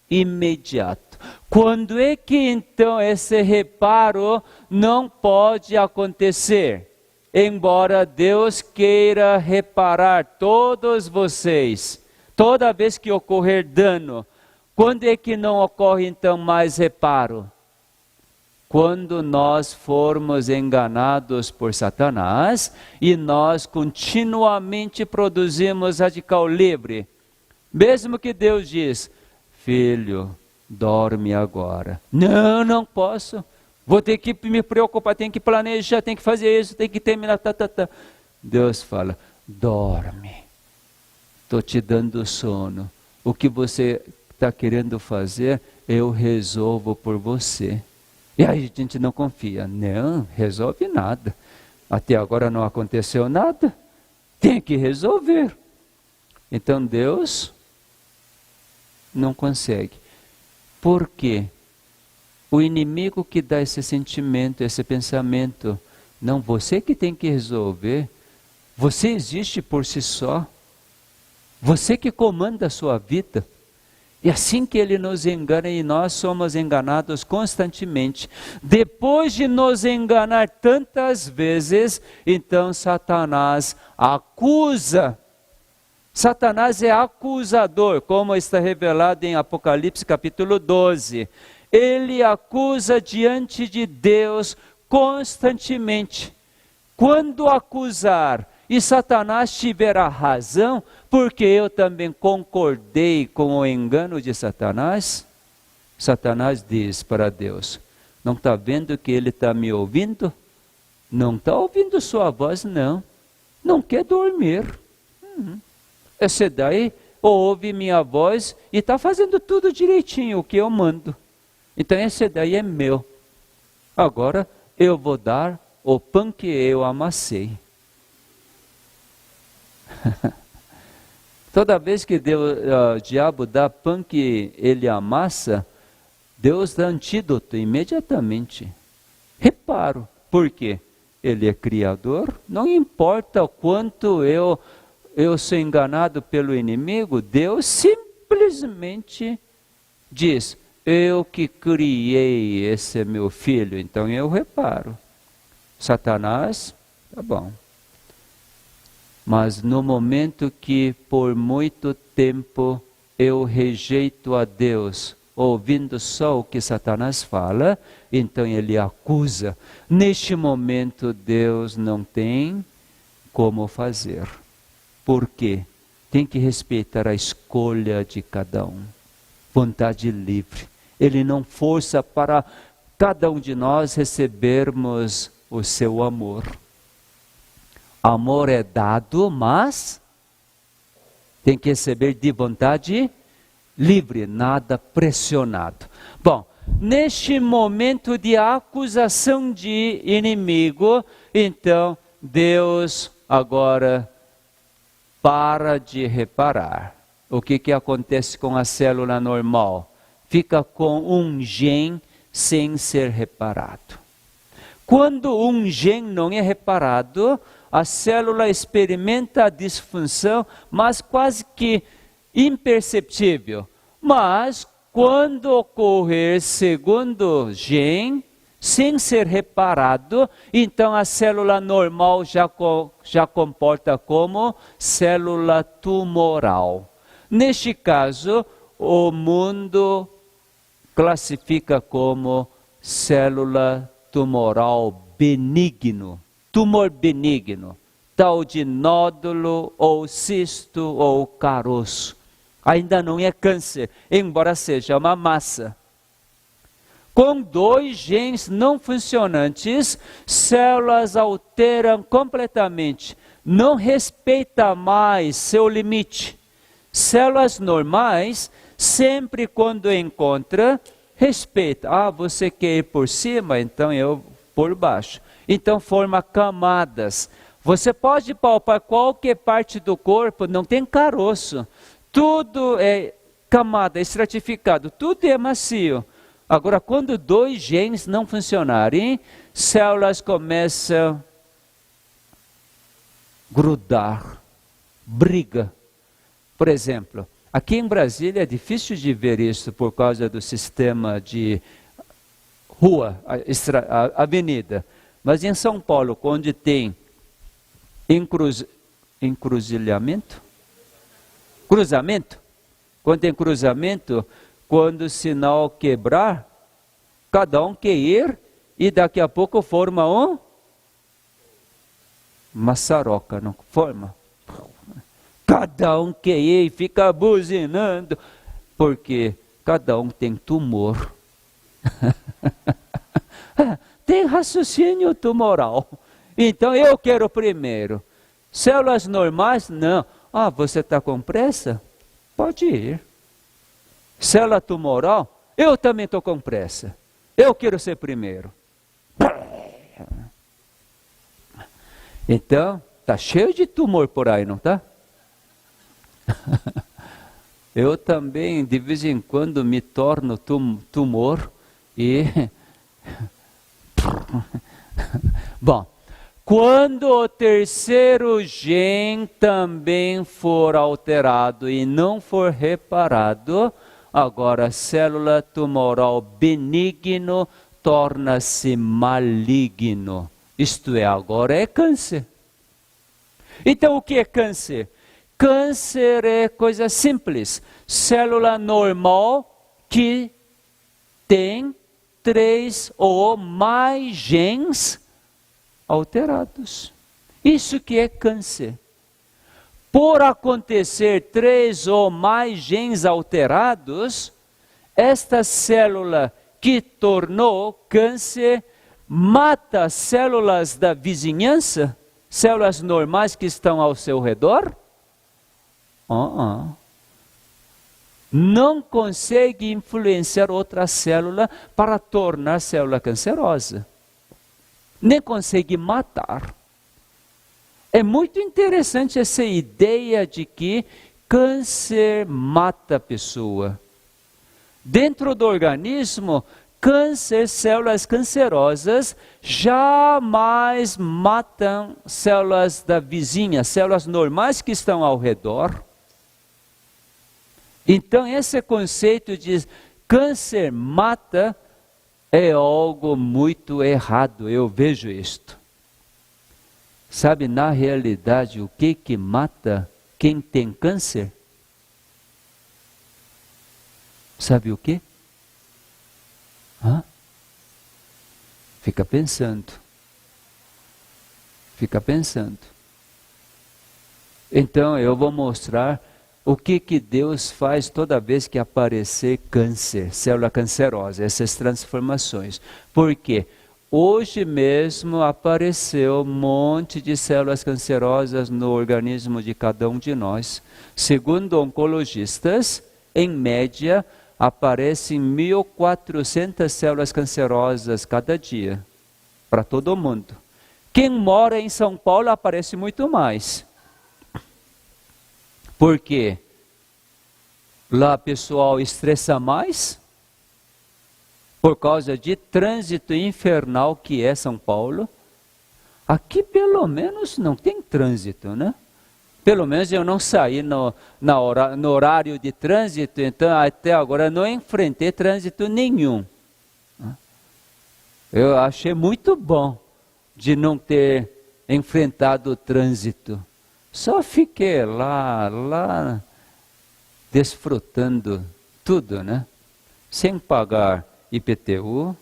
imediato. Quando é que então esse reparo não pode acontecer? Embora Deus queira reparar todos vocês, toda vez que ocorrer dano, quando é que não ocorre então mais reparo? Quando nós formos enganados por Satanás e nós continuamente produzimos radical livre. Mesmo que Deus diz, filho, dorme agora. Não, não posso. Vou ter que me preocupar, tenho que planejar, tenho que fazer isso, tenho que terminar. Deus fala, dorme. Estou te dando sono. O que você está querendo fazer, eu resolvo por você. E aí a gente não confia. Não, resolve nada. Até agora não aconteceu nada. Tem que resolver. Então Deus não consegue. Por quê? O inimigo que dá esse sentimento, esse pensamento, não, você que tem que resolver. Você existe por si só. Você que comanda a sua vida. E assim que ele nos engana e nós somos enganados constantemente. Depois de nos enganar tantas vezes, então Satanás acusa. Satanás é acusador, como está revelado em Apocalipse capítulo 12. Ele acusa diante de Deus constantemente. Quando acusar e Satanás tiver a razão, porque eu também concordei com o engano de Satanás, Satanás diz para Deus, não está vendo que ele está me ouvindo? Não está ouvindo sua voz, não. Não quer dormir. Esse daí ouve minha voz e está fazendo tudo direitinho, o que eu mando. Então esse daí é meu. Agora eu vou dar o pão que eu amassei. Toda vez que o diabo dá pão que ele amassa, Deus dá antídoto imediatamente. Reparo, por quê? Ele é criador, não importa o quanto eu sou enganado pelo inimigo, Deus simplesmente diz, eu que criei esse meu filho, então eu reparo. Satanás, tá bom. Mas no momento que por muito tempo eu rejeito a Deus, ouvindo só o que Satanás fala, então ele acusa. Neste momento Deus não tem como fazer. Por quê? Tem que respeitar a escolha de cada um. Vontade livre. Ele não força para cada um de nós recebermos o seu amor. Amor é dado, mas tem que receber de vontade livre, nada pressionado. Bom, neste momento de acusação de inimigo, então Deus agora para de reparar. O que acontece com a célula normal? Fica com um gene sem ser reparado. Quando um gene não é reparado, a célula experimenta a disfunção, mas quase que imperceptível. Mas quando ocorrer segundo gene, sem ser reparado, então a célula normal já comporta como célula tumoral. Neste caso, o mundo classifica como célula tumoral benigno, tumor benigno, tal de nódulo ou cisto ou caroço. Ainda não é câncer, embora seja uma massa. Com 2 genes não funcionantes, células alteram completamente, não respeita mais seu limite. Células normais, sempre quando encontra, respeita. Ah, você quer ir por cima, então eu por baixo. Então forma camadas. Você pode palpar qualquer parte do corpo, não tem caroço. Tudo é camada, estratificado, tudo é macio. Agora, quando 2 genes não funcionarem, células começam a grudar, briga. Por exemplo, aqui em Brasília é difícil de ver isso por causa do sistema de rua, avenida. Mas em São Paulo, onde tem cruzamento, quando tem cruzamento, quando o sinal quebrar, cada um quer ir e daqui a pouco forma uma maçaroca, não forma? Cada um quer ir e fica buzinando, porque cada um tem tumor. Tem raciocínio tumoral. Então eu quero primeiro. Células normais, não. Ah, você está com pressa? Pode ir. Célula tumoral, eu também estou com pressa. Eu quero ser primeiro. Então, está cheio de tumor por aí, não está? Eu também, de vez em quando, me torno tumor e... Bom, quando o terceiro gene também for alterado e não for reparado, agora a célula tumoral benigno torna-se maligno. Isto é, agora é câncer. Então o que é câncer? Câncer é coisa simples. Célula normal que tem 3 ou mais genes alterados. Isso que é câncer. Por acontecer 3 ou mais genes alterados, esta célula que tornou câncer mata células da vizinhança, células normais que estão ao seu redor. Não consegue influenciar outra célula para tornar a célula cancerosa. Nem consegue matar. É muito interessante essa ideia de que câncer mata a pessoa. Dentro do organismo, câncer, células cancerosas jamais matam células da vizinha, células normais que estão ao redor. Então esse conceito de câncer mata é algo muito errado, eu vejo isto. Sabe, na realidade, o que mata quem tem câncer? Sabe o quê? Fica pensando. Fica pensando. Então eu vou mostrar o que Deus faz toda vez que aparecer câncer, célula cancerosa, essas transformações. Por quê? Hoje mesmo apareceu um monte de células cancerosas no organismo de cada um de nós. Segundo oncologistas, em média, aparecem 1.400 células cancerosas cada dia, para todo mundo. Quem mora em São Paulo aparece muito mais. Por quê? Lá o pessoal estressa mais, por causa de trânsito infernal que é São Paulo. Aqui pelo menos não tem trânsito, né? Pelo menos eu não saí no horário de trânsito, então até agora não enfrentei trânsito nenhum. Eu achei muito bom de não ter enfrentado o trânsito. Só fiquei lá, desfrutando tudo, né? Sem pagar IPTU,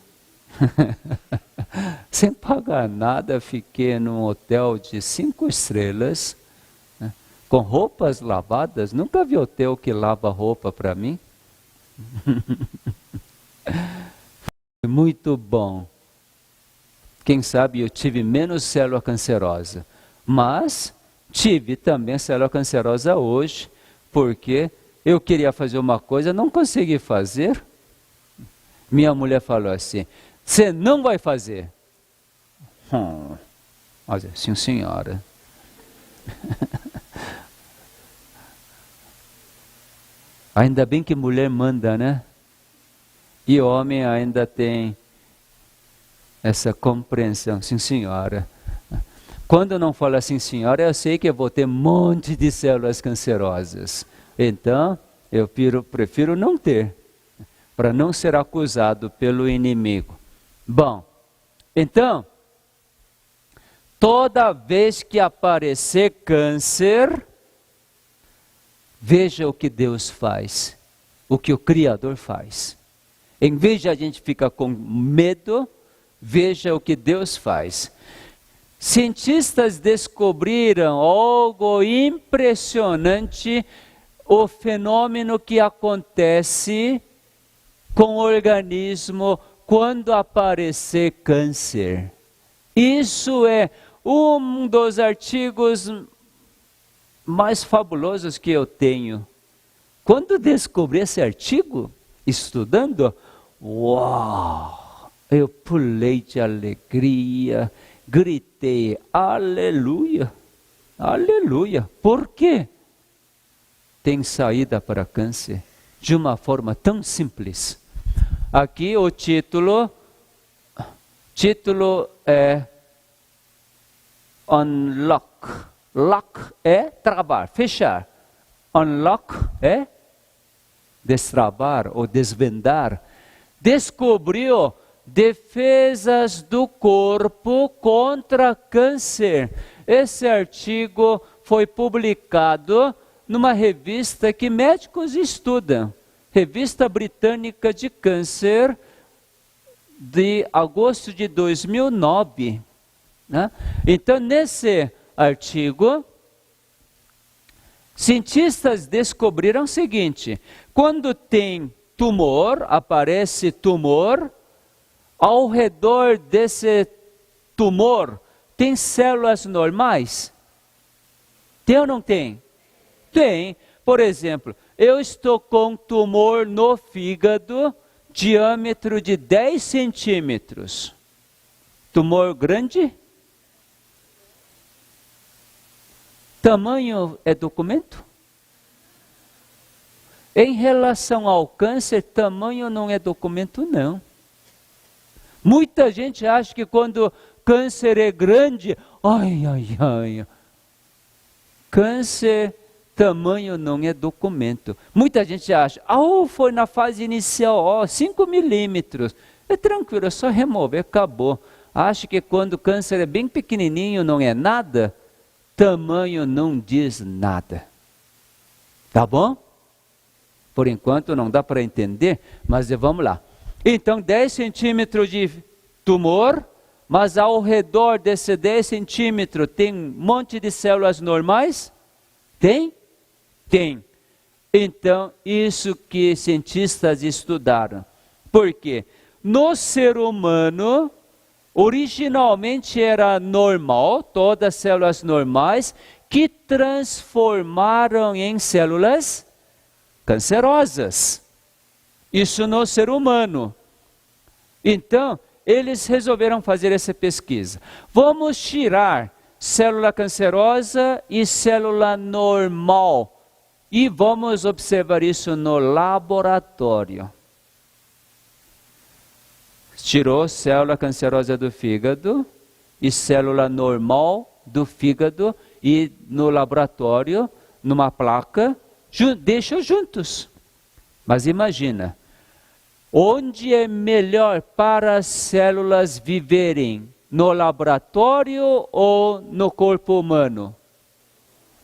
sem pagar nada, fiquei num hotel de 5 estrelas, né? Com roupas lavadas. Nunca vi hotel que lava roupa para mim. Muito bom. Quem sabe eu tive menos célula cancerosa, mas tive também célula cancerosa hoje, porque eu queria fazer uma coisa, não consegui fazer. Minha mulher falou assim: você não vai fazer. Mas sim, senhora. Ainda bem que mulher manda, né? E homem ainda tem essa compreensão, sim, senhora. Quando não fala assim, senhora, eu sei que eu vou ter um monte de células cancerosas. Então, eu prefiro não ter, para não ser acusado pelo inimigo. Bom, então, toda vez que aparecer câncer, veja o que Deus faz, o que o Criador faz. Em vez de a gente ficar com medo, veja o que Deus faz. Cientistas descobriram algo impressionante, o fenômeno que acontece com o organismo quando aparecer câncer. Isso é um dos artigos mais fabulosos que eu tenho. Quando descobri esse artigo, estudando, uau! Eu pulei de alegria, gritei, aleluia, aleluia. Por quê? Tem saída para câncer de uma forma tão simples. Aqui o título é Unlock. Lock é travar, fechar. Unlock é destravar ou desvendar. Descobriu defesas do corpo contra câncer. Esse artigo foi publicado numa revista que médicos estudam, Revista Britânica de Câncer, de agosto de 2009. Né? Então, nesse artigo, cientistas descobriram o seguinte: quando tem tumor, aparece tumor, ao redor desse tumor, tem células normais? Tem ou não tem? Tem. Por exemplo, eu estou com um tumor no fígado, diâmetro de 10 centímetros. Tumor grande? Tamanho é documento? Em relação ao câncer, tamanho não é documento, não. Muita gente acha que quando câncer é grande, ai. Câncer, tamanho não é documento. Muita gente acha, foi na fase inicial, 5 milímetros. É tranquilo, é só remover, acabou. Acha que quando o câncer é bem pequenininho, não é nada? Tamanho não diz nada. Tá bom? Por enquanto não dá para entender, mas vamos lá. Então, 10 centímetros de tumor, mas ao redor desse 10 centímetros tem um monte de células normais? Tem? Tem. Então, isso que cientistas estudaram. Por quê? No ser humano, originalmente era normal, todas as células normais, que transformaram em células cancerosas. Isso no ser humano. Então, eles resolveram fazer essa pesquisa. Vamos tirar célula cancerosa e célula normal. E vamos observar isso no laboratório. Tirou célula cancerosa do fígado e célula normal do fígado e no laboratório, numa placa, deixa juntos. Mas imagina, onde é melhor para as células viverem? No laboratório ou no corpo humano?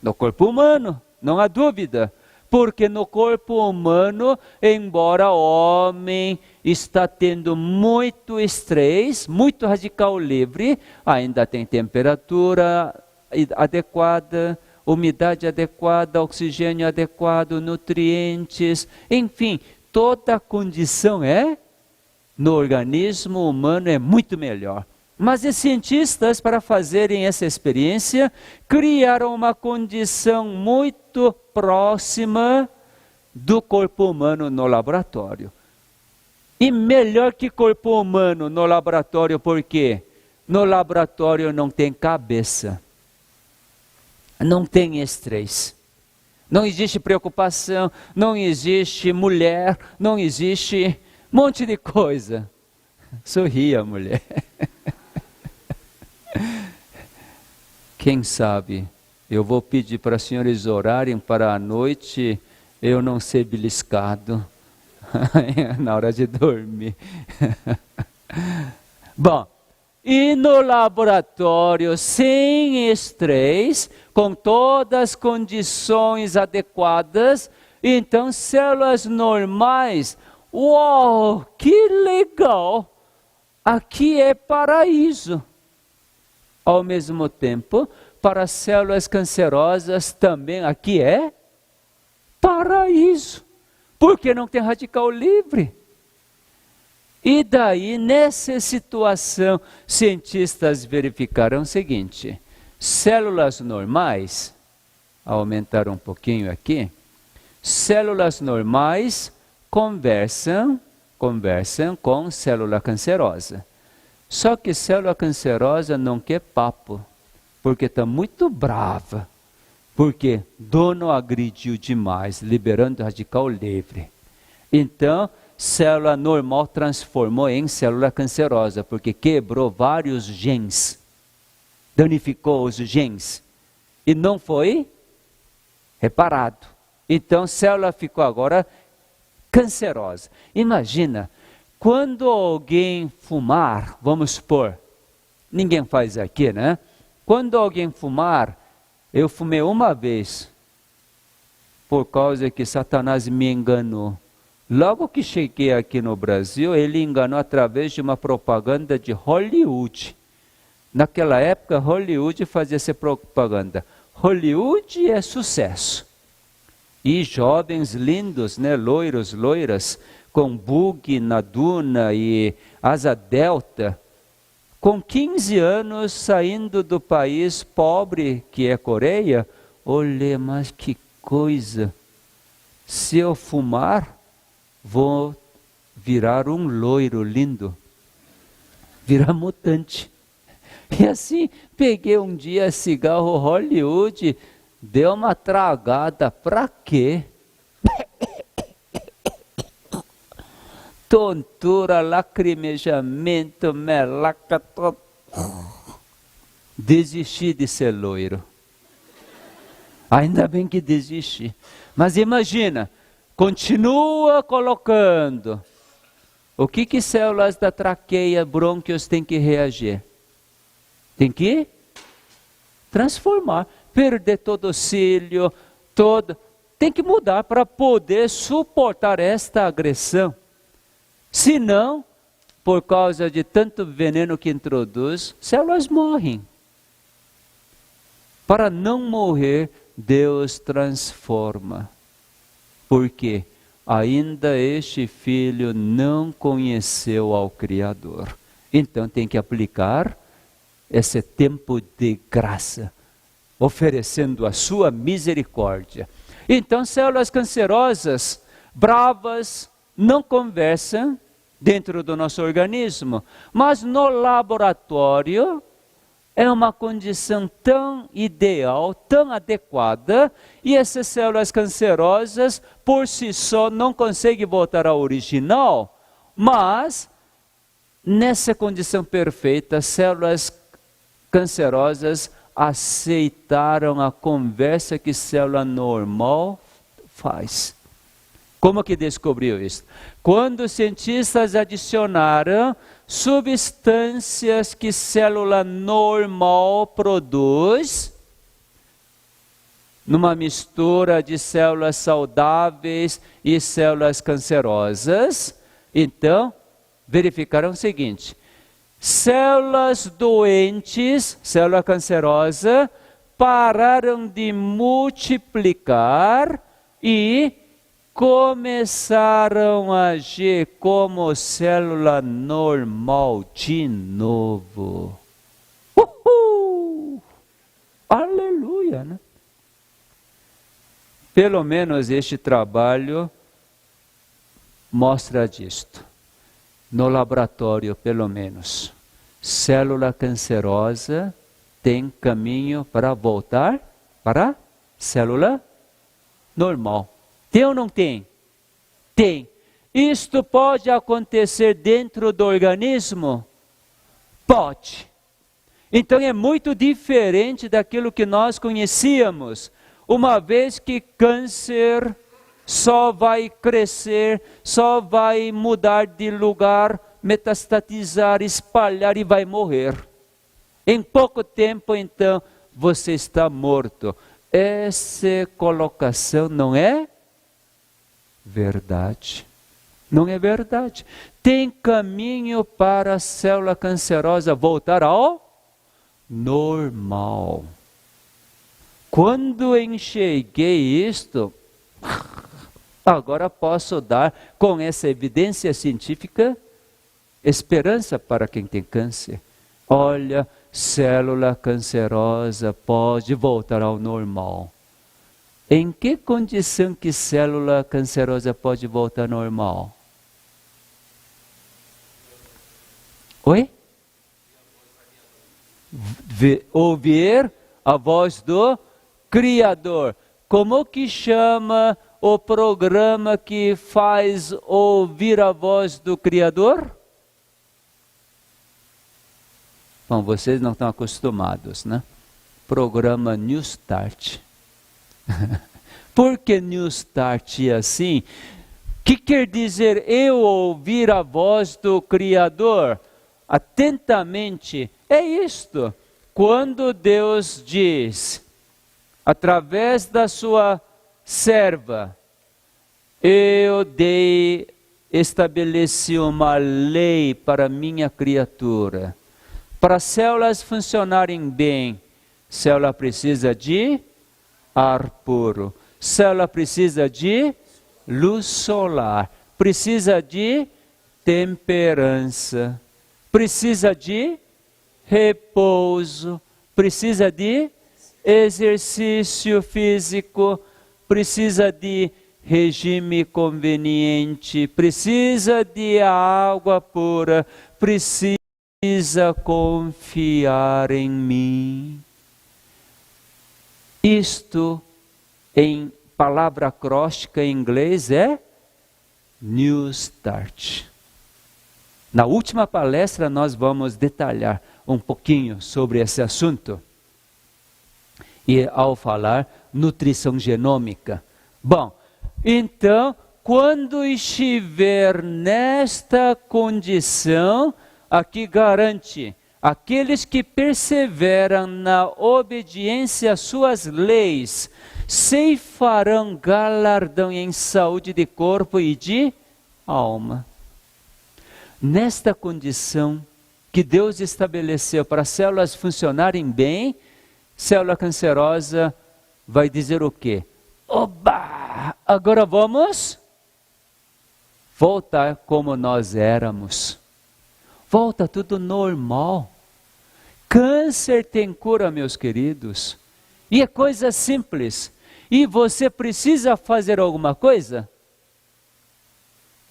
No corpo humano, não há dúvida. Porque no corpo humano, embora o homem está tendo muito estresse, muito radical livre, ainda tem temperatura adequada, umidade adequada, oxigênio adequado, nutrientes, enfim, toda a condição no organismo humano é muito melhor. Mas os cientistas, para fazerem essa experiência, criaram uma condição muito próxima do corpo humano no laboratório. E melhor que corpo humano no laboratório, por quê? No laboratório não tem cabeça, não tem estresse, não existe preocupação, não existe mulher, não existe um monte de coisa. Sorria, mulher. Quem sabe, eu vou pedir para os senhores orarem para a noite eu não ser beliscado na hora de dormir. Bom, e no laboratório, sem estresse, com todas as condições adequadas, então células normais, uau, que legal! Aqui é paraíso. Ao mesmo tempo, para as células cancerosas também aqui é paraíso, porque não tem radical livre. E daí, nessa situação, cientistas verificaram o seguinte: células normais, aumentar um pouquinho aqui, células normais conversam com célula cancerosa. Só que célula cancerosa não quer papo, porque está muito brava, porque dono agrediu demais, liberando radical livre. Então, célula normal transformou em célula cancerosa, porque quebrou vários genes, danificou os genes, e não foi reparado. Então, célula ficou agora cancerosa. Imagina, quando alguém fumar, vamos supor, ninguém faz aqui, né? Quando alguém fumar, eu fumei uma vez, por causa que Satanás me enganou. Logo que cheguei aqui no Brasil, ele enganou através de uma propaganda de Hollywood. Naquela época, Hollywood fazia essa propaganda. Hollywood é sucesso. E jovens lindos, né, loiros, loiras, com bug na duna e asa delta, com 15 anos saindo do país pobre que é Coreia. Olha, mas que coisa, se eu fumar, vou virar um loiro lindo, virar mutante. E assim, peguei um dia cigarro Hollywood, deu uma tragada, pra quê? Tontura, lacrimejamento, melaca, desisti de ser loiro. Ainda bem que desisti. Mas imagina, continua colocando. O que células da traqueia, brônquios têm que reagir? Tem que transformar, perder todo o cílio, tem que mudar para poder suportar esta agressão. Se não, por causa de tanto veneno que introduz, células morrem. Para não morrer, Deus transforma. Porque ainda este filho não conheceu ao Criador. Então tem que aplicar esse tempo de graça, oferecendo a sua misericórdia. Então, células cancerosas, bravas, não conversam dentro do nosso organismo, mas no laboratório é uma condição tão ideal, tão adequada, e essas células cancerosas, por si só, não conseguem voltar ao original, mas, nessa condição perfeita, células cancerosas aceitaram a conversa que célula normal faz. Como que descobriu isso? Quando os cientistas adicionaram substâncias que célula normal produz, numa mistura de células saudáveis e células cancerosas, então verificaram o seguinte: células doentes, célula cancerosa, pararam de multiplicar e começaram a agir como célula normal de novo. Uhul! Aleluia, né? Pelo menos este trabalho mostra disto. No laboratório, pelo menos, célula cancerosa tem caminho para voltar para célula normal. Tem ou não tem? Tem. Isto pode acontecer dentro do organismo? Pode. Então é muito diferente daquilo que nós conhecíamos, uma vez que câncer só vai crescer, só vai mudar de lugar, metastatizar, espalhar e vai morrer. Em pouco tempo, então, você está morto. Essa colocação não é verdade. Não é verdade. Tem caminho para a célula cancerosa voltar ao normal. Quando enxerguei isto, agora posso dar, com essa evidência científica, esperança para quem tem câncer. Olha, célula cancerosa pode voltar ao normal. Em que condição que célula cancerosa pode voltar ao normal? Oi? Ouvir a voz do Criador. Como que chama o programa que faz ouvir a voz do Criador? Bom, vocês não estão acostumados, né? Programa New Start. Por que New Start é assim? O que quer dizer eu ouvir a voz do Criador? Atentamente, é isto. Quando Deus diz, através da sua serva, estabeleci uma lei para minha criatura. Para as células funcionarem bem, célula precisa de ar puro. Célula precisa de luz solar. Precisa de temperança. Precisa de repouso. Precisa de exercício físico. Precisa de regime conveniente. Precisa de água pura. Precisa confiar em mim. Isto, em palavra acróstica em inglês, é New Start. Na última palestra nós vamos detalhar um pouquinho sobre esse assunto. E ao falar nutrição genômica. Bom, então, quando estiver nesta condição, aqui garante, aqueles que perseveram na obediência às suas leis, ceifarão galardão em saúde de corpo e de alma. Nesta condição que Deus estabeleceu para as células funcionarem bem, célula cancerosa vai dizer o quê? Oba! Agora vamos voltar como nós éramos. Volta tudo normal. Câncer tem cura, meus queridos. E é coisa simples. E você precisa fazer alguma coisa?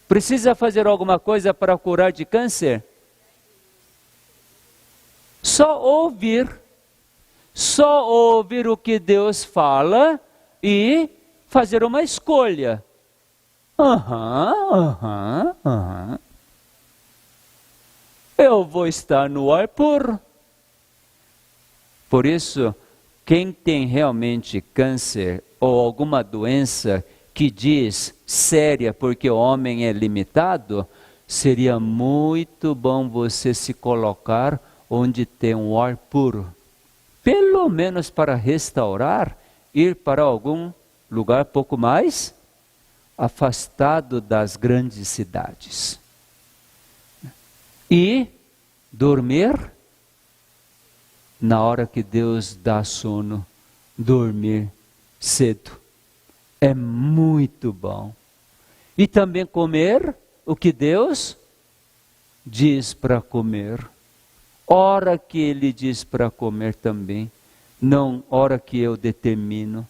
Precisa fazer alguma coisa para curar de câncer? Só ouvir o que Deus fala e fazer uma escolha. Eu vou estar no ar puro. Por isso, quem tem realmente câncer ou alguma doença que diz séria porque o homem é limitado, seria muito bom você se colocar onde tem um ar puro. Pelo menos para restaurar, ir para algum lugar pouco mais afastado das grandes cidades. E dormir na hora que Deus dá sono, dormir cedo. É muito bom. E também comer o que Deus diz para comer. Hora que Ele diz para comer também. Não hora que eu determino.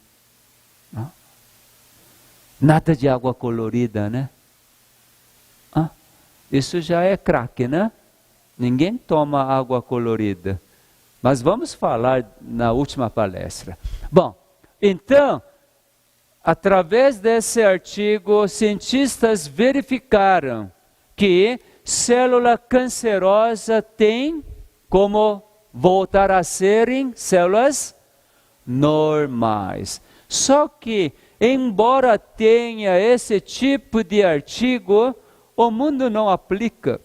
Nada de água colorida, né? Isso já é craque, né? Ninguém toma água colorida. Mas vamos falar na última palestra. Bom, então, através desse artigo, cientistas verificaram que célula cancerosa tem como voltar a serem células normais. Só que, embora tenha esse tipo de artigo, o mundo não aplica.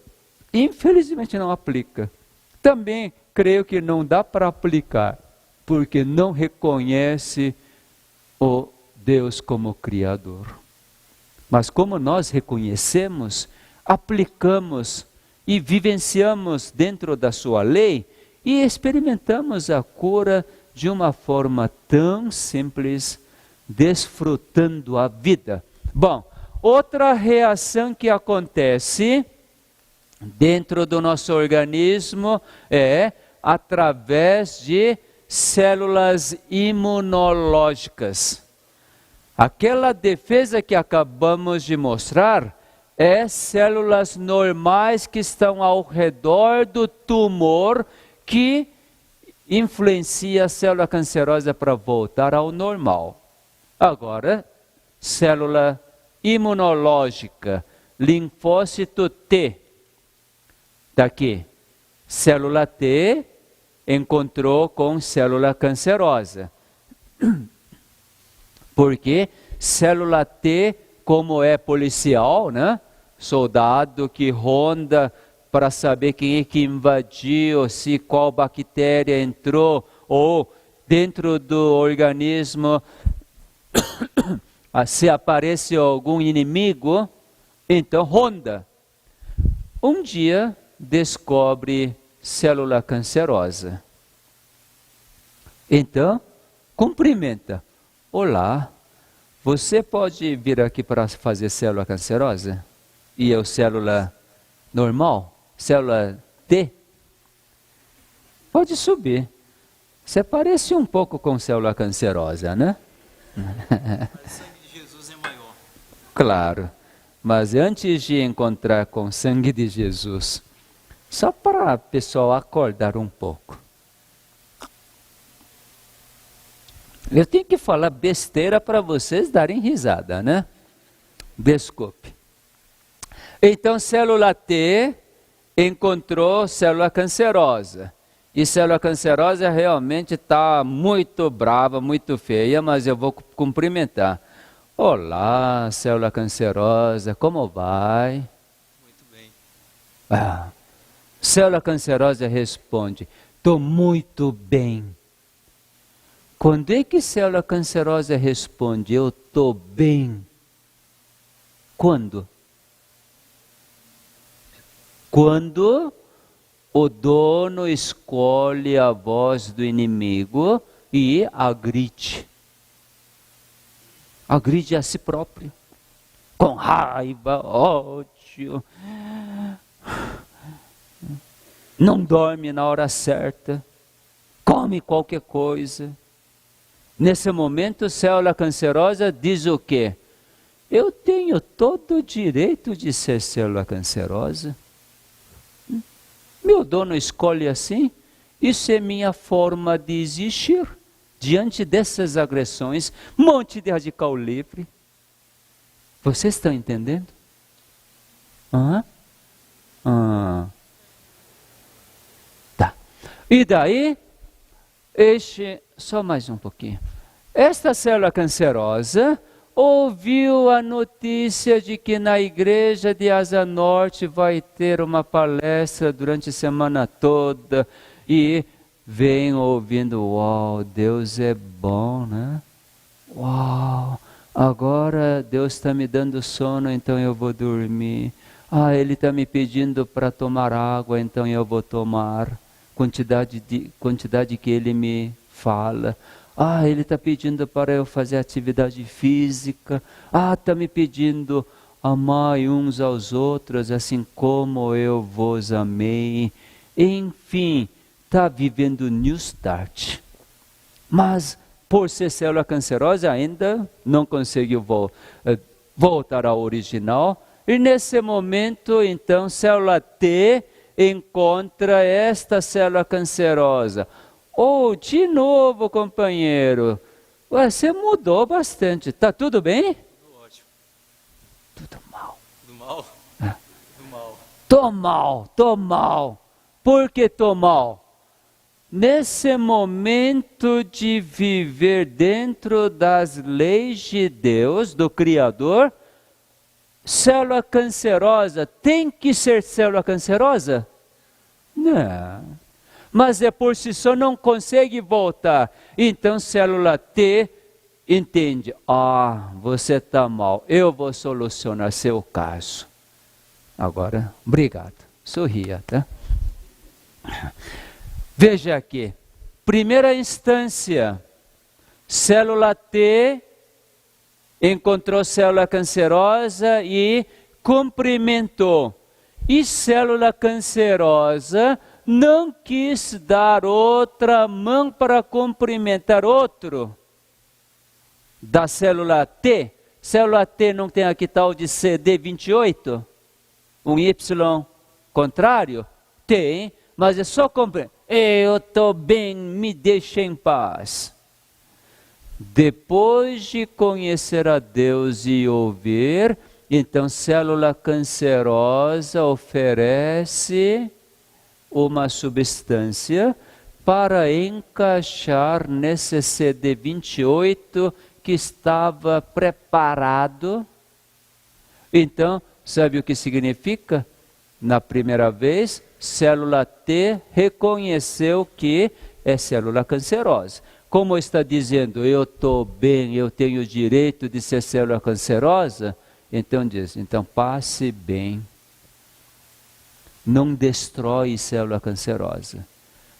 Infelizmente não aplica. Também creio que não dá para aplicar, porque não reconhece o Deus como Criador. Mas como nós reconhecemos, aplicamos e vivenciamos dentro da sua lei e experimentamos a cura de uma forma tão simples, desfrutando a vida. Bom, outra reação que acontece dentro do nosso organismo é através de células imunológicas. Aquela defesa que acabamos de mostrar é células normais que estão ao redor do tumor que influencia a célula cancerosa para voltar ao normal. Agora, célula imunológica, linfócito T. Daqui, célula T encontrou com célula cancerosa. Porque célula T, como é policial, né? Soldado que ronda para saber quem é que invadiu, se qual bactéria entrou, ou dentro do organismo, se aparece algum inimigo, então ronda. Um dia descobre célula cancerosa. Então, cumprimenta. Olá, você pode vir aqui para fazer célula cancerosa? E eu célula normal? Célula T? Pode subir. Você parece um pouco com célula cancerosa, né? Mas o sangue de Jesus é maior. Claro. Mas antes de encontrar com o sangue de Jesus, só para o pessoal acordar um pouco. Eu tenho que falar besteira para vocês darem risada, né? Desculpe. Então, célula T encontrou célula cancerosa. E célula cancerosa realmente está muito brava, muito feia, mas eu vou cumprimentar. Olá, célula cancerosa, como vai? Muito bem. Célula cancerosa responde, estou muito bem. Quando é que célula cancerosa responde, eu estou bem? Quando? Quando o dono escolhe a voz do inimigo e agride. Agride a si próprio. Com raiva, ódio. Não dorme na hora certa. Come qualquer coisa. Nesse momento, célula cancerosa diz o quê? Eu tenho todo o direito de ser célula cancerosa. Meu dono escolhe assim. Isso é minha forma de existir. Diante dessas agressões, monte de radical livre. Vocês estão entendendo? Tá. E daí, só mais um pouquinho. Esta célula cancerosa ouviu a notícia de que na igreja de Asa Norte vai ter uma palestra durante a semana toda e vem ouvindo, uau, Deus é bom, né? Uau, agora Deus está me dando sono, então eu vou dormir. Ele está me pedindo para tomar água, então eu vou tomar. Quantidade que Ele me fala. Ele está pedindo para eu fazer atividade física. Está me pedindo amar uns aos outros, assim como eu vos amei. Enfim, está vivendo New Start. Mas, por ser célula cancerosa, ainda não conseguiu voltar ao original. E nesse momento, então, célula T encontra esta célula cancerosa. De novo, companheiro, você mudou bastante. Está tudo bem? Tudo ótimo. Tudo mal. Tudo mal? Tudo mal. Tô mal. Por que tô mal? Nesse momento de viver dentro das leis de Deus, do Criador, célula cancerosa tem que ser célula cancerosa? Não. Mas por si só não consegue voltar. Então célula T entende. Você está mal. Eu vou solucionar seu caso. Agora, obrigado. Sorria, tá? Veja aqui. Primeira instância. Célula T encontrou célula cancerosa e cumprimentou. E célula cancerosa não quis dar outra mão para cumprimentar outro da célula T. Célula T não tem aqui tal de CD28? Um Y contrário? Tem, mas é só cumprimentar. Eu estou bem, me deixe em paz. Depois de conhecer a Deus e ouvir, então célula cancerosa oferece uma substância para encaixar nesse CD28 que estava preparado. Então, sabe o que significa? Na primeira vez, célula T reconheceu que é célula cancerosa. Como está dizendo, eu estou bem, eu tenho o direito de ser célula cancerosa, então diz, então passe bem. Não destrói célula cancerosa.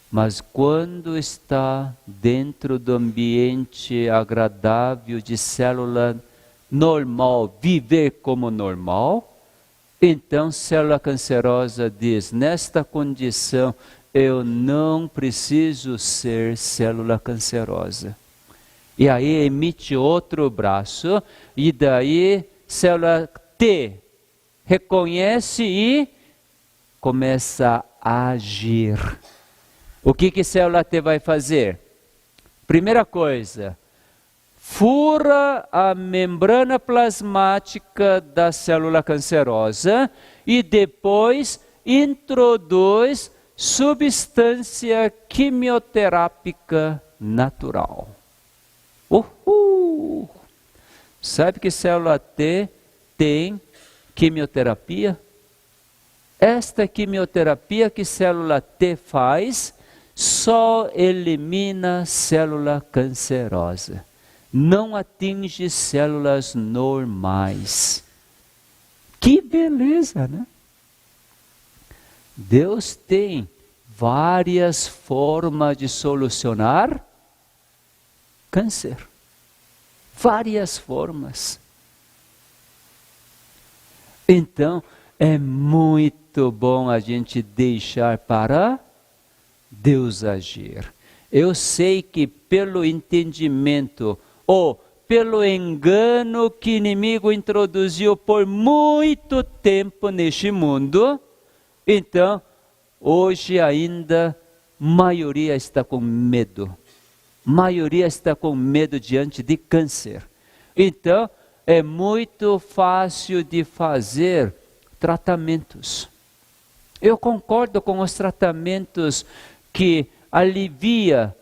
Mas quando está dentro do ambiente agradável de célula normal, viver como normal, então célula cancerosa diz, nesta condição, eu não preciso ser célula cancerosa. E aí emite outro braço, e daí célula T reconhece e começa a agir. O que célula T vai fazer? Primeira coisa, fura a membrana plasmática da célula cancerosa e depois introduz substância quimioterápica natural. Sabe que célula T tem quimioterapia? Esta quimioterapia que célula T faz só elimina célula cancerosa. Não atinge células normais. Que beleza, né? Deus tem várias formas de solucionar câncer. Várias formas. Então, é muito bom a gente deixar para Deus agir. Eu sei que pelo entendimento ou pelo engano que o inimigo introduziu por muito tempo neste mundo, então, hoje ainda, maioria está com medo. Maioria está com medo diante de câncer. Então, é muito fácil de fazer tratamentos. Eu concordo com os tratamentos que alivia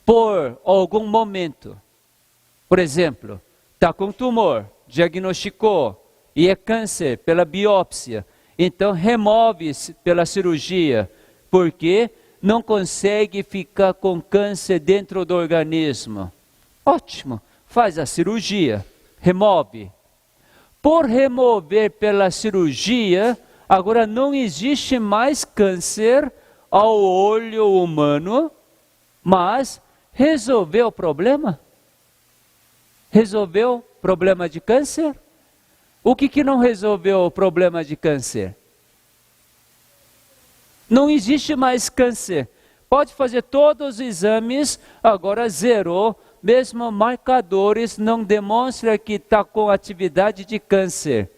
por algum momento. Por exemplo, está com tumor, diagnosticou, e é câncer pela biópsia. Então remove pela cirurgia, porque não consegue ficar com câncer dentro do organismo. Ótimo, faz a cirurgia, remove. Por remover pela cirurgia, agora não existe mais câncer ao olho humano, mas resolveu o problema? Resolveu o problema de câncer? O que não resolveu o problema de câncer? Não existe mais câncer. Pode fazer todos os exames, agora zerou. Mesmo marcadores não demonstram que está com atividade de câncer.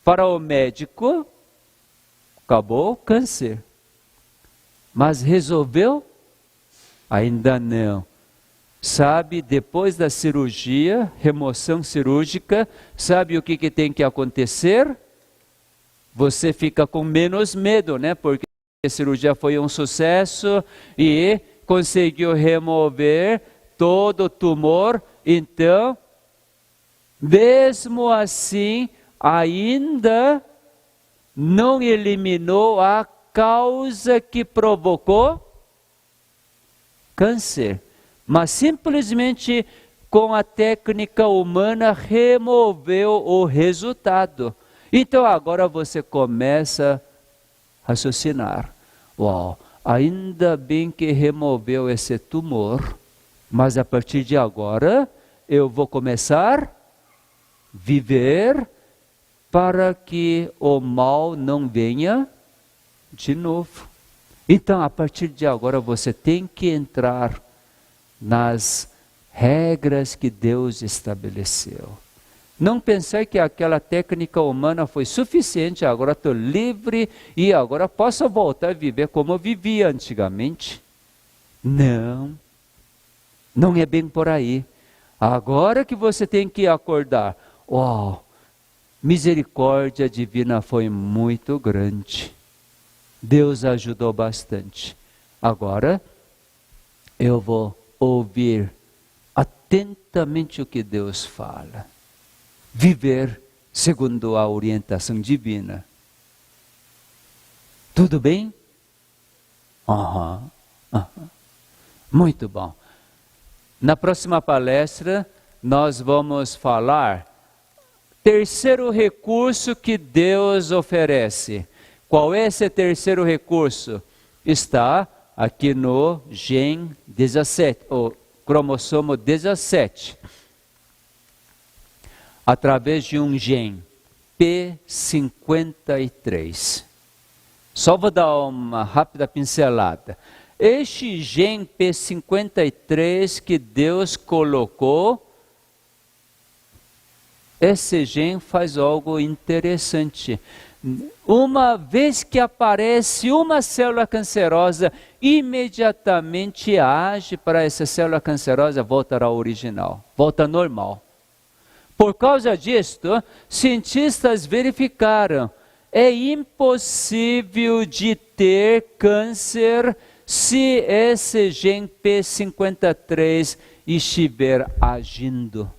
Para o médico, acabou o câncer. Mas resolveu? Ainda não. Sabe, depois da cirurgia, remoção cirúrgica, sabe o que tem que acontecer? Você fica com menos medo, né? Porque a cirurgia foi um sucesso e conseguiu remover todo o tumor. Então, mesmo assim, ainda não eliminou a causa que provocou câncer. Mas simplesmente com a técnica humana removeu o resultado. Então agora você começa a raciocinar. Uau, ainda bem que removeu esse tumor, mas a partir de agora eu vou começar a viver para que o mal não venha de novo. Então a partir de agora você tem que entrar nas regras que Deus estabeleceu. Não pensar que aquela técnica humana foi suficiente, agora estou livre e agora posso voltar a viver como eu vivia antigamente. Não, não é bem por aí. Agora que você tem que acordar, uau, misericórdia divina foi muito grande. Deus ajudou bastante. Agora eu vou ouvir atentamente o que Deus fala. Viver segundo a orientação divina. Tudo bem? Muito bom. Na próxima palestra, nós vamos falar terceiro recurso que Deus oferece. Qual é esse terceiro recurso? Está aqui no gen 17, o cromossomo 17. Através de um gen P53. Só vou dar uma rápida pincelada. Este gen P53 que Deus colocou, esse gen faz algo interessante. Uma vez que aparece uma célula cancerosa, imediatamente age para essa célula cancerosa voltar ao original, volta normal. Por causa disto, cientistas verificaram, é impossível de ter câncer se esse gen P53 estiver agindo.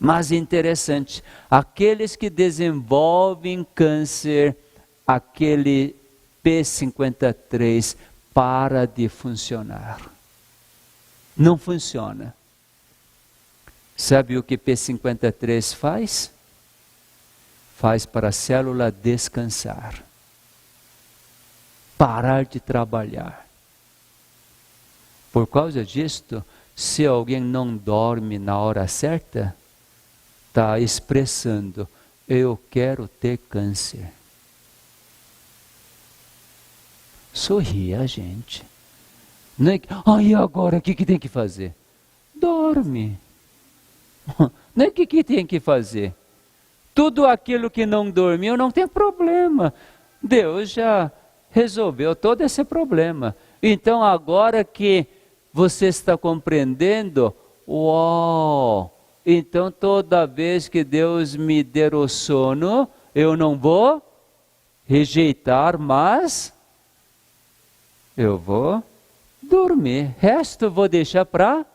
Mas interessante, aqueles que desenvolvem câncer, aquele P53 para de funcionar. Não funciona. Sabe o que P53 faz? Faz para a célula descansar. Parar de trabalhar. Por causa disto, se alguém não dorme na hora certa, está expressando, eu quero ter câncer. Sorria, gente. Não é que, e agora o que tem que fazer? Dorme. Não é o que tem que fazer? Tudo aquilo que não dormiu não tem problema. Deus já resolveu todo esse problema. Então agora que você está compreendendo, então toda vez que Deus me der o sono, eu não vou rejeitar, mas eu vou dormir. Resto eu vou deixar para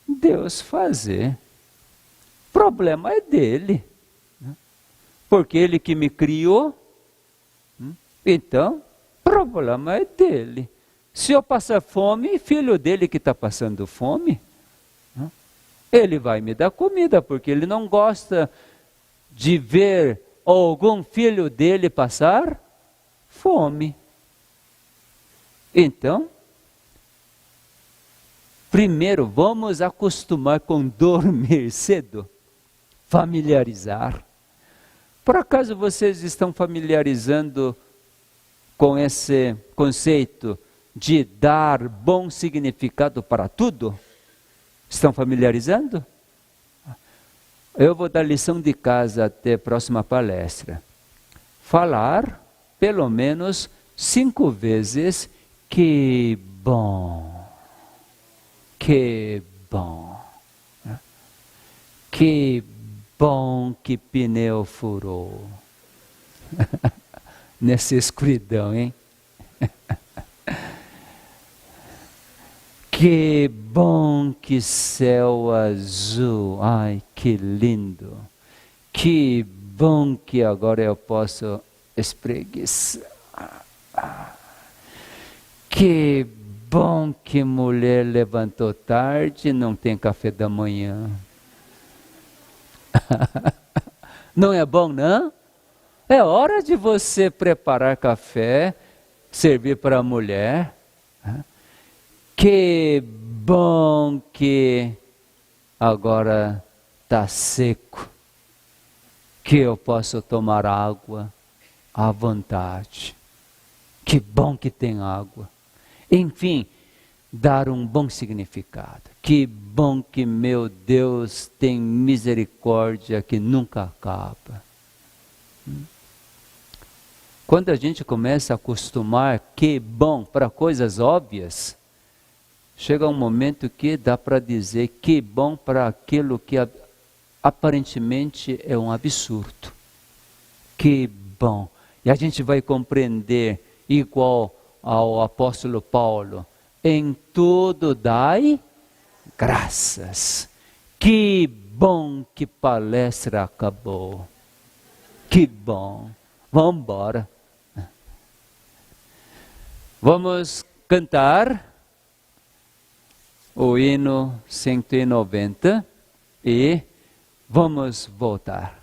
Deus fazer. O problema é dele. Porque ele que me criou, então, o problema é dele. Se eu passar fome, filho dele que está passando fome, ele vai me dar comida, porque ele não gosta de ver algum filho dele passar fome. Então, primeiro vamos acostumar com dormir cedo, familiarizar. Por acaso vocês estão familiarizando com esse conceito de dar bom significado para tudo? Estão familiarizando? Eu vou dar lição de casa até a próxima palestra. Falar pelo menos 5 vezes que bom, que bom, que bom que pneu furou. Nessa escuridão, hein? Que bom que céu azul, ai que lindo. Que bom que agora eu posso espreguiçar. Que bom que mulher levantou tarde e não tem café da manhã. Não é bom, não? É hora de você preparar café, servir para a mulher. Que bom que agora está seco, que eu posso tomar água à vontade. Que bom que tem água. Enfim, dar um bom significado. Que bom que meu Deus tem misericórdia que nunca acaba. Quando a gente começa a acostumar que bom para coisas óbvias, chega um momento que dá para dizer que bom para aquilo que aparentemente é um absurdo. Que bom. E a gente vai compreender, igual ao apóstolo Paulo, em tudo dai graças. Que bom que palestra acabou. Que bom. Vamos embora. Vamos cantar o hino 190 e vamos voltar.